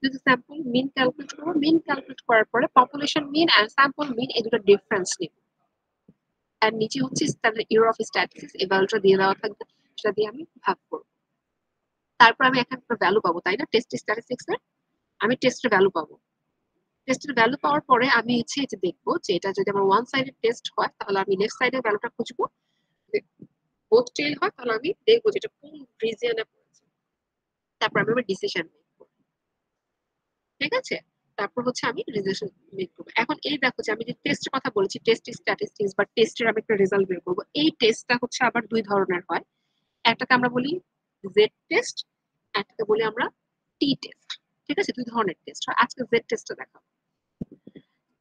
যদি স্যাম্পল মিন ক্যালকুলেট করবো, মিন ক্যালকুলেট করার পরে পপুলেশন মিন এন্ড স্যাম্পল মিন এই দুটো ডিফারেন্স নিব, আর নিচে হচ্ছে স্ট্যান্ডার্ড এরর অফ স্ট্যাটিস্টিক্স, এই ভ্যালুটা দিয়ে দেওয়া থাকবে, সেটা দিয়ে আমি ভাগ করব, তারপর আমি এখানে একটা ভ্যালু পাবো, তাই না, টেস্ট স্ট্যাটিস্টিক্স এর আমি টেস্টের ভ্যালু পাবো। টেস্টের ভ্যালু পাওয়ার পরে আমি হচ্ছে এই যে দেখবো যে এটা যদি আমার ওয়ান সাইডেড টেস্ট হয় তাহলে আমি লেফট সাইডের ভ্যালুটা খুঁজবো, বোথ টেল হয় তাহলে আমি দেখবো যেটা কোন রিজিয়নে পড়েছে, তারপর আমি আমার ডিসিশন মেক করবো। ঠিক আছে, তারপর হচ্ছে আমি রিজেকশন মেক করবো। এখন এই দেখো যে আমি যে টেস্টের কথা বলেছি, টেস্ট স্ট্যাটিস্টিক্স বা টেস্টের আমি একটা রেজাল্ট বের করবো, এই টেস্টটা হচ্ছে আবার দুই ধরনের হয়। একটাকে আমরা বলি জেড টেস্ট, একটাকে বলি আমরা টি টেস্ট। ঠিক আছে, দুই ধরনের টেস্ট হয়। আজকে জেড টেস্টটা দেখাবো।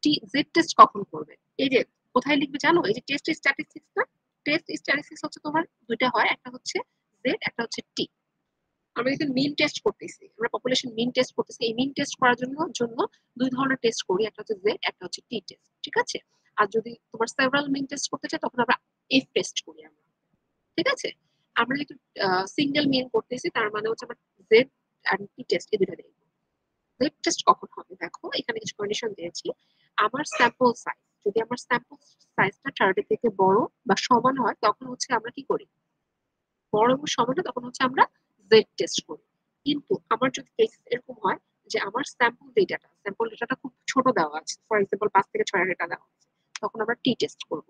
টি জেড টেস্ট কখন করবে, এই যে কোথায় লিখবে জানো, এই যে টেস্ট স্ট্যাটিস্টিক্স না, টেস্ট স্ট্যাটিস্টিক্স হচ্ছে তোমার দুইটা হয়, একটা হচ্ছে জেড, একটা হচ্ছে টি। আমরা যদি মিন টেস্ট করতেছি, আমরা পপুলেশন মিন টেস্ট করতেছি, এই মিন টেস্ট করার জন্য দুই ধরনের টেস্ট করি, একটা হচ্ছে জেড, একটা হচ্ছে টি টেস্ট। ঠিক আছে, আর যদি তোমার সেভারাল মিন টেস্ট করতে চাই তখন আমরা এফ টেস্ট করি আমরা। ঠিক আছে, আমরা যদি সিঙ্গেল মিন করতেছি তার মানে হচ্ছে আমরা জেড আর টি টেস্ট এই দুটো দেখব। জেড টেস্ট কখন হবে দেখো, এখানে কিছু কন্ডিশন দিয়েছি। আমার স্যাম্পল সাইজ, যদি আমার স্যাম্পল সাইজটা 30 থেকে বড় বা সমান হয় তখন হচ্ছে আমরা কি করি, বড় এবং সমান হয় তখন হচ্ছে আমরা জেড টেস্ট করি। কিন্তু আমার যদি কেস এরকম হয় যে আমার স্যাম্পল ডেটাটা খুব ছোট দেওয়া আছে, ফর এক্সাম্পল 5 থেকে 6 ডেটা দেওয়া আছে, তখন আমরা টি টেস্ট করব।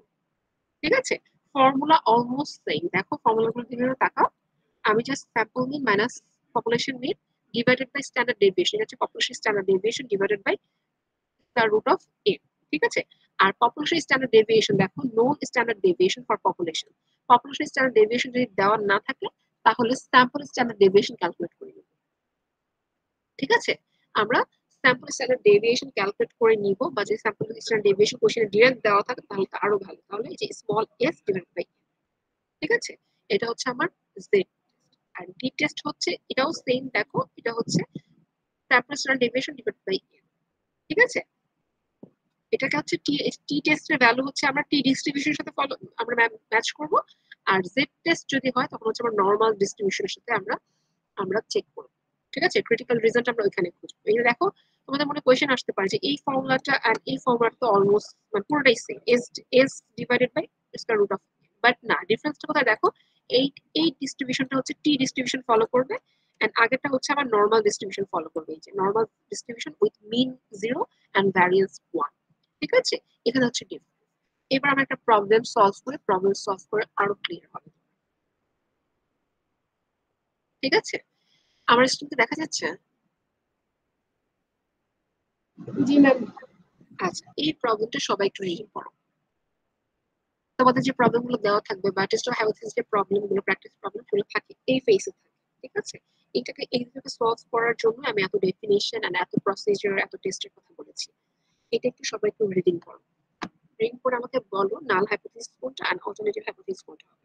ঠিক আছে, ফর্মুলা অলমোস্ট সেম, দেখো ফর্মুলাগুলো দিকে তাকাও। আমি just sample mean minus population mean divided by standard deviation, এটা হচ্ছে population standard deviation divided by the root of a. ঠিক আছে, আর পপুলেশন স্ট্যান্ডার্ড ডেভিয়েশন দেখো, no standard deviation for population. Population standard deviation যদি দেওয়া না থাকে তাহলে স্যাম্পল স্ট্যান্ডার্ড ডেভিয়েশন ক্যালকুলেট করে নিব। ঠিক আছে, আমরা স্যাম্পল স্ট্যান্ডার্ড ডেভিয়েশন ক্যালকুলেট করে নিব, বা যে স্যাম্পল স্ট্যান্ডার্ড ডেভিয়েশন কোশ্চেনে ডিরেক্ট দেওয়া থাকে তাহলে তো আরো ভালো, তাহলে এই যে স্মল এস ডিভাইড বাই। ঠিক আছে, এটা হচ্ছে আমার জেড। আর ডি টেস্ট হচ্ছে এটাও সেম, দেখো এটা হচ্ছে sample standard deviation divide by. ঠিক আছে, এটাকে হচ্ছে টি টি টেস্টের ভ্যালু হচ্ছে আমরা টি ডিস্ট্রিবিউশনের সাথে আমরা ম্যাচ করব, আর জেড টেস্ট যদি হয় তখন হচ্ছে আমরা নরমাল ডিস্ট্রিবিউশনের সাথে আমরা আমরা চেক করব। ঠিক আছে, ক্রিটিক্যাল রিজল্ট আমরা ওইখানে খুঁজবো। এই দেখো তোমাদের মনে কোয়েশ্চেন আসতে পারে যে এই ফর্মুলাটা আর এই ফর্মুলাটা তো অলমোস্ট মানে পুরোটাই same, S S divided by square root of, but না, ডিফারেন্সটা কোথায় দেখো, এই এই ডিস্ট্রিবিউশনটা হচ্ছে টি ডিস্ট্রিবিউশন ফলো করবে, এন্ড আগেরটা হচ্ছে আবার নরমাল ডিস্ট্রিবিউশন ফলো করবে, এই যে normal distribution with mean 0 and variance 1। ঠিক আছে, এখানে হচ্ছে ডিফারেন্স। এবার আমরা একটা প্রবলেম সলভ করে আরো ক্লিয়ার হবে। ঠিক আছে, আমার স্ক্রিনতে দেখা যাচ্ছে? জি ম্যাম। আচ্ছা, এই প্রবলেমটা সবাই একটু রিডিং করো। তোমাদের যে প্রবলেমগুলো দেওয়া থাকবে বা টেস্ট অফ হাইপোথিসিস যে প্রবলেমগুলো, প্র্যাকটিস প্রবলেমগুলো থাকে এই ফেসে থাকে। ঠিক আছে, এইটাকে সলভ করার জন্য আমি এত ডেফিনিশন এন্ড এত প্রসিজার এত টেস্টের কথা বলেছি। এটা একটু সবাই একটু রিডিং করো। রিডিং করে আমাকে বলো নাল হাইপোথিসিস কোনটা আর অল্টারনেটিভ হাইপোথিসিস কোনটা হবে।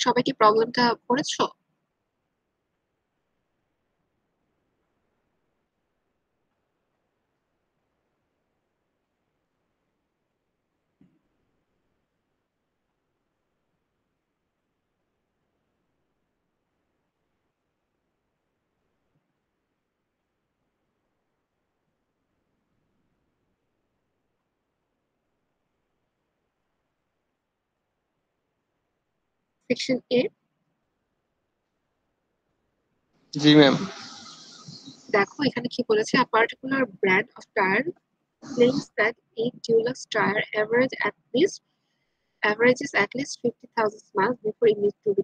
সবাই কি প্রবলেমটা করেছো? সেকশন এ, জি ম্যাম। দেখো এখানে কি বলেছে, a particular brand of tire claims that a Dulux tire averages at least 50,000 miles before it needs to be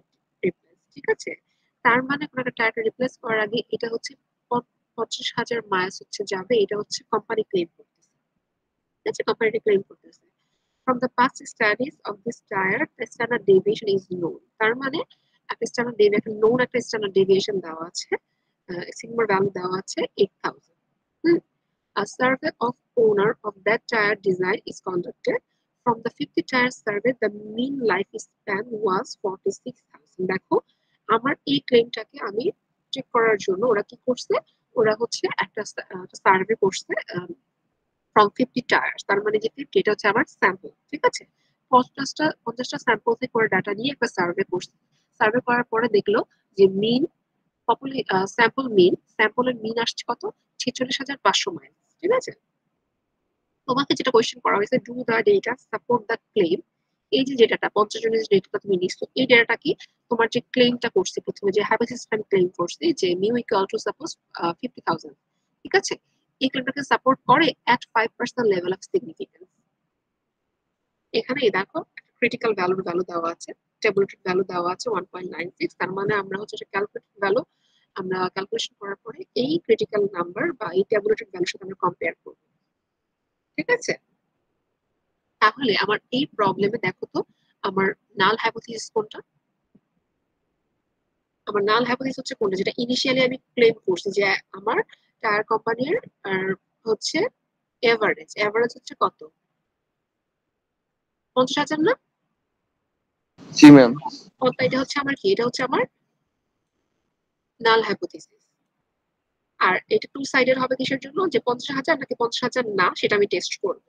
ঠিক আছে, তার মানে কোনো একটা টায়ারকে রিপ্লেস করার আগে এটা হচ্ছে 50,000 মাইলস হচ্ছে যাবে, এটা হচ্ছে কোম্পানি ক্লেম করতেছে। ঠিক আছে, কোম্পানিটা ক্লেম করতেছে। From the past studies of this tire, the standard deviation is known. তার মানে একটা স্ট্যান্ডার্ড ডেভিয়েশন নোন, একটা স্ট্যান্ডার্ড ডেভিয়েশন দেওয়া আছে, সিগমার ভ্যালু দেওয়া আছে 8000। A survey of owner of that tire design is conducted. From the 50 tire survey, the mean lifespan was 46,000. দেখো আমার এই ক্লেমটাকে আমি চেক করার জন্য ওরা কি করছে, ওরা হচ্ছে একটা সার্ভে করছে from 50 টায়ার্স, তার মানে যে 50 এটা হচ্ছে আমার স্যাম্পল। ঠিক আছে, 50টা স্যাম্পল থেকে করে ডাটা নিয়ে একটা সার্ভে করছে। সার্ভে করার পরে দেখলো যে মিন স্যাম্পলের মিন আসছে কত, 46,500 মাইল। ঠিক আছে, তোমাকে যেটা কোয়েশ্চেন করা হয়েছে, do the data support the claim. এই যে ডেটাটা 50 জনের ডেটাটা তুমি নিচ্ছো, এই ডেটাটা কি তোমার যে ক্লেমটা করছে প্রথমে, যে হাইপোথিসিস আমি ক্লেম করছি যে মিউ ইকুয়াল টু সাপোজ 50,000। ঠিক আছে, এই ক্লেমটাকে সাপোর্ট করে এট 5% লেভেল অফ সিগনিফিকেন্স। এখানে দেখো ক্রিটিক্যাল ভ্যালু দেওয়া আছে, ট্যাবুলেটেড ভ্যালু দেওয়া আছে 1.96। তার মানে আমরা হচ্ছে ক্যালকুলেটেড ভ্যালু আমরা ক্যালকুলেশন করার পরে এই ক্রিটিক্যাল নাম্বার বা এই ট্যাবুলেটেড ভ্যালুর সাথে আমরা কম্পেয়ার করব। ঠিক আছে, তাহলে আমার এই প্রবলেমে দেখো তো আমার নাল হাইপোথিসিস কোনটা, আমার নাল হাইপোথিসিস হচ্ছে কোনটা, যেটা ইনিশিয়ালি আমি ক্লেম করছি যে আমার টায়ার কোম্পানির হচ্ছে এভারেজ হচ্ছে কত, 50,000 না? জি ম্যাম। এটা হচ্ছে আমার কি, এটা হচ্ছে আমার নাল হাইপোথিসিস। আর এটা টু সাইডের হবে কিসের জন্য, যে 50,000 নাকি 50,000 না সেটা আমি টেস্ট করব,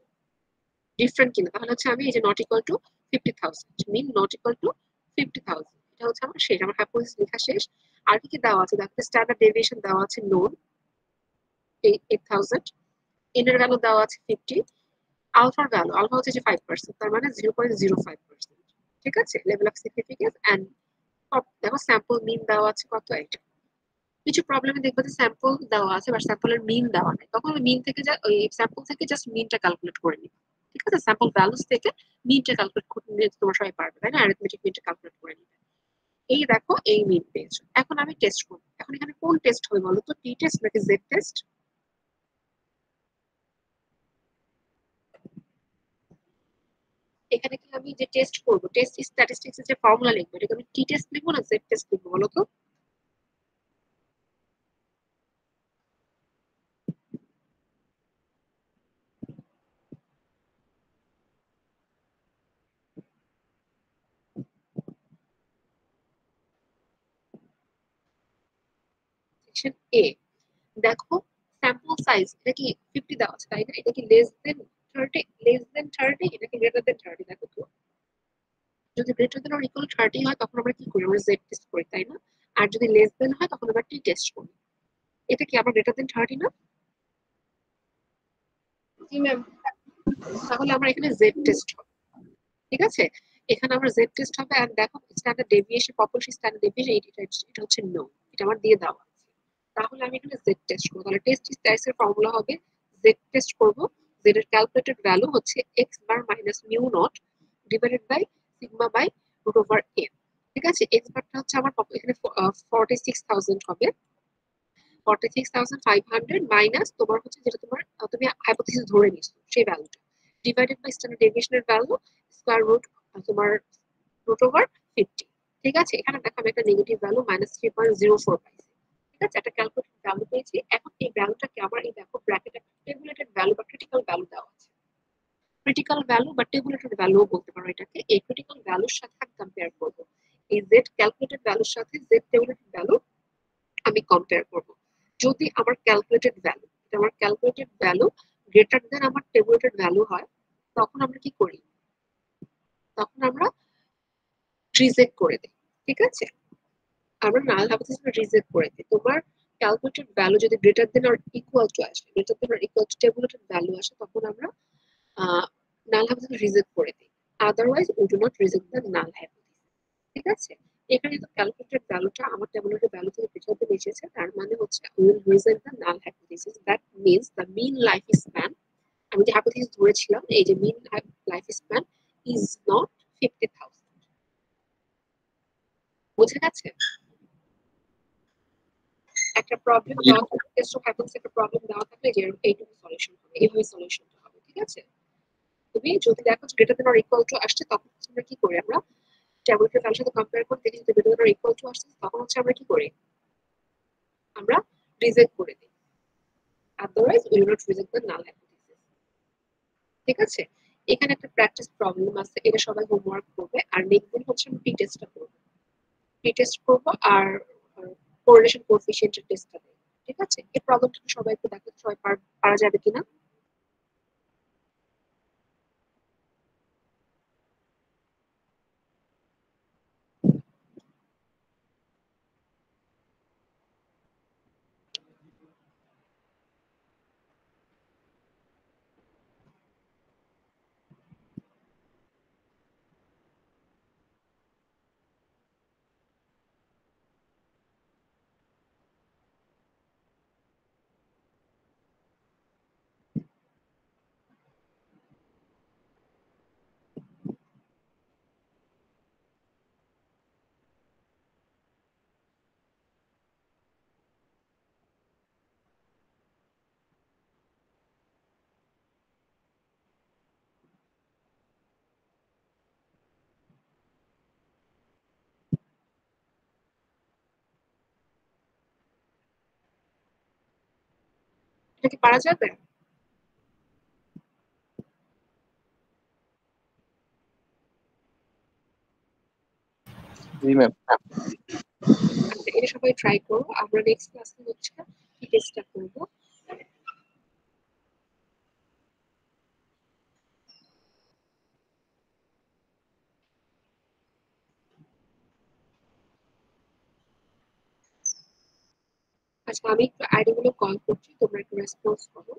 ডিফারেন্ট কিনা। তাহলে হচ্ছে আমি এই যে not equal to 50,000 mean not equal to 50,000, এটা হচ্ছে আমার শেষ, আমার হাইপোথিসিস লেখা শেষ। আর কি কি দেওয়া আছে দেখো, স্ট্যান্ডার্ড ডেভিয়েশন দেওয়া আছে নোন 8000, এর ভ্যালু দেওয়া আছে 50, আলফার ভ্যালু, আলফা হচ্ছে যে 5%, তার মানে 0.05%। ঠিক আছে, লেভেল অফ সিগনিফিকেন্স এন্ড দেখো স্যাম্পল মিন দেওয়া আছে কত, এটা কিছু প্রবলেমে দেখবো যে স্যাম্পল দেওয়া আছে বাট স্যাম্পলের মিন দেওয়া নেই, তখন মিন থেকে ওই স্যাম্পল থেকে জাস্ট মিনটা ক্যালকুলেট করে নিবে। ঠিক আছে, স্যাম্পল ভ্যালুস থেকে মিনটা ক্যালকুলেট করে নিতে তোমার সবাই পারবে, তাই না? অ্যারিথমেটিক মিনটা ক্যালকুলেট করে নিবে। এই দেখো এই মিন পেয়েছো, এখন আমি টেস্ট করব। এখন এখানে কোন টেস্ট হবে বলো তো, টি টেস্ট নাকি জেড টেস্ট? এখানে কি আমি যে টেস্ট করব, টেস্ট স্ট্যাটিস্টিক্স এর যে ফর্মুলা লিখবো, এটাকে আমি টি টেস্ট লিখবো না জেড টেস্ট লিখবো বলো তো? সেকশন এ দেখো, স্যাম্পল সাইজ এটা কি 50 দেওয়া আছে, তাই না? এটা কি লেস দেন 30, এটা কি গ্রেটার দেন 30? দেখো তো, যদি গ্রেটার দেন অর ইকুয়াল 30 হয় তখন আমরা কি করি, আমরা জেড টেস্ট করি, তাই না? আর যদি লেস দেন হয় তখন আমরা টি টেস্ট করি। এটা কি আবার গ্রেটার দেন 30 না? জি ম্যাম। তাহলে আমরা এখানে জেড টেস্ট হবে। ঠিক আছে, এখানে আমরা জেড টেস্ট হবে। আর দেখো standard deviation, population standard deviation, এটা হচ্ছে নো, এটা আমার দিয়ে দেওয়া আছে। তাহলে আমি এখানে জেড টেস্ট করবো। তাহলে টেস্ট স্ট্যাটিস এর ফর্মুলা হবে জেড টেস্ট করব, জেড এর ক্যালকুলেটেড ভ্যালু হচ্ছে x bar minus mu nought divided by sigma by root over n. ঠিক আছে, এক্স বারটা হচ্ছে আমার এখানে 46,000 হবে, 46,500 মাইনাস তোমার হচ্ছে যেটা তোমার তুমি হাইপোথিসিস ধরে নিছো সেই ভ্যালুটা, ডিভাইডেড বাই স্ট্যান্ডার্ড ডেভিয়েশনের ভ্যালু স্কয়ার রুট তোমার রুট ওভার 50। ঠিক আছে, এখানে দেখো আমি একটা নেগেটিভ ভ্যালু -3.04 পাইছি। ঠিক আছে, একটা ক্যালকুলেটেড ভ্যালু পেয়েছি। এখন এই ভ্যালুটাকে আমার এই দেখো ব্র্যাকেটে টেবুলেটেড ভ্যালু বা ক্রিটিক্যাল ভ্যালু দেওয়া আছে, ক্রিটিক্যাল ভ্যালু বা টেবুলেটেড ভ্যালুও বলতে পারো এটাকে। এই ক্রিটিক্যাল ভ্যালুর সাথে আমি কম্পেয়ার করব, এই জেড ক্যালকুলেটেড ভ্যালুর সাথে জেড টেবুলেটেড ভ্যালু আমি কম্পেয়ার করব। যদি আমার ক্যালকুলেটেড ভ্যালু, এটা আমার ক্যালকুলেটেড ভ্যালু গ্রেটার দেন আমার টেবুলেটেড ভ্যালু হয়, তখন আমরা কি করি, তখন আমরা রিজেক্ট করে দিই। ঠিক আছে, আমরা নাল হাইপোথিসিস রিজেক্ট করে দিই। তোমার ক্যালকুলেটেড ভ্যালু যদি greater than or equal to আসে, greater than or equal to tabulated value আসে, তখন আমরা নাল হাইপোথিসিস রিজেক্ট করে দিই। Otherwise we do not reject the null hypothesis. ঠিক আছে, এখানে তো ক্যালকুলেটেড ভ্যালুটা আমার টেবুলেটেড ভ্যালু থেকে গ্রেটার দেন এসেছে, তার মানে হচ্ছে we will reject the null hypothesis. That means the mean life span, আমি যে হাইপোথিসিস ধরেছিলাম এই যে মিন লাইফ স্প্যান ইজ নট 50,000। বুঝে গেছে? একটা প্রবলেম জি দেওয়া থাকলে, টেস্ট অফ হ্যাপেন্স একটা প্রবলেম দেওয়া থাকলে যে এইটুকু সলিউশন হবে, এইভাবে সলিউশনটা হবে, ঠিক আছে? তুমি যদি দেখো যে greater than or equal two আসছে, তখন আমরা কি করি? আমরা ট্যাবুলেটের ভ্যালুর সাথে কম্পেয়ার করে দেখি যদি greater than or equal two আসছে, তখন আমরা কি করি? আমরা রিজেক্ট করে দিই। Otherwise we will not reject the null hypothesis. ঠিক আছে? এখানে একটা প্র্যাকটিস প্রবলেম আছে, এটা সবাই হোমওয়ার্ক করবে, আর নেক্সট দিন হচ্ছে আমি প্রি টেস্টটা করব। প্রি টেস্ট করব আর কোরিলেশন কোএফিশিয়েন্টের টেস্টটা দেব। ঠিক আছে? এই প্রবলেমটা সবাই একটু দেখো, সবাই পারা যাবে কিনা। এটা কি পারা যাবে? ম্যাম। আচ্ছা, এটা সবাই ট্রাই করো। আমরা নেক্সট ক্লাসে হচ্ছে প্রি টেস্টটা করব। আচ্ছা, আমি একটু আইডি গুলো কল করছি, তোমরা একটু রেসপন্স করো।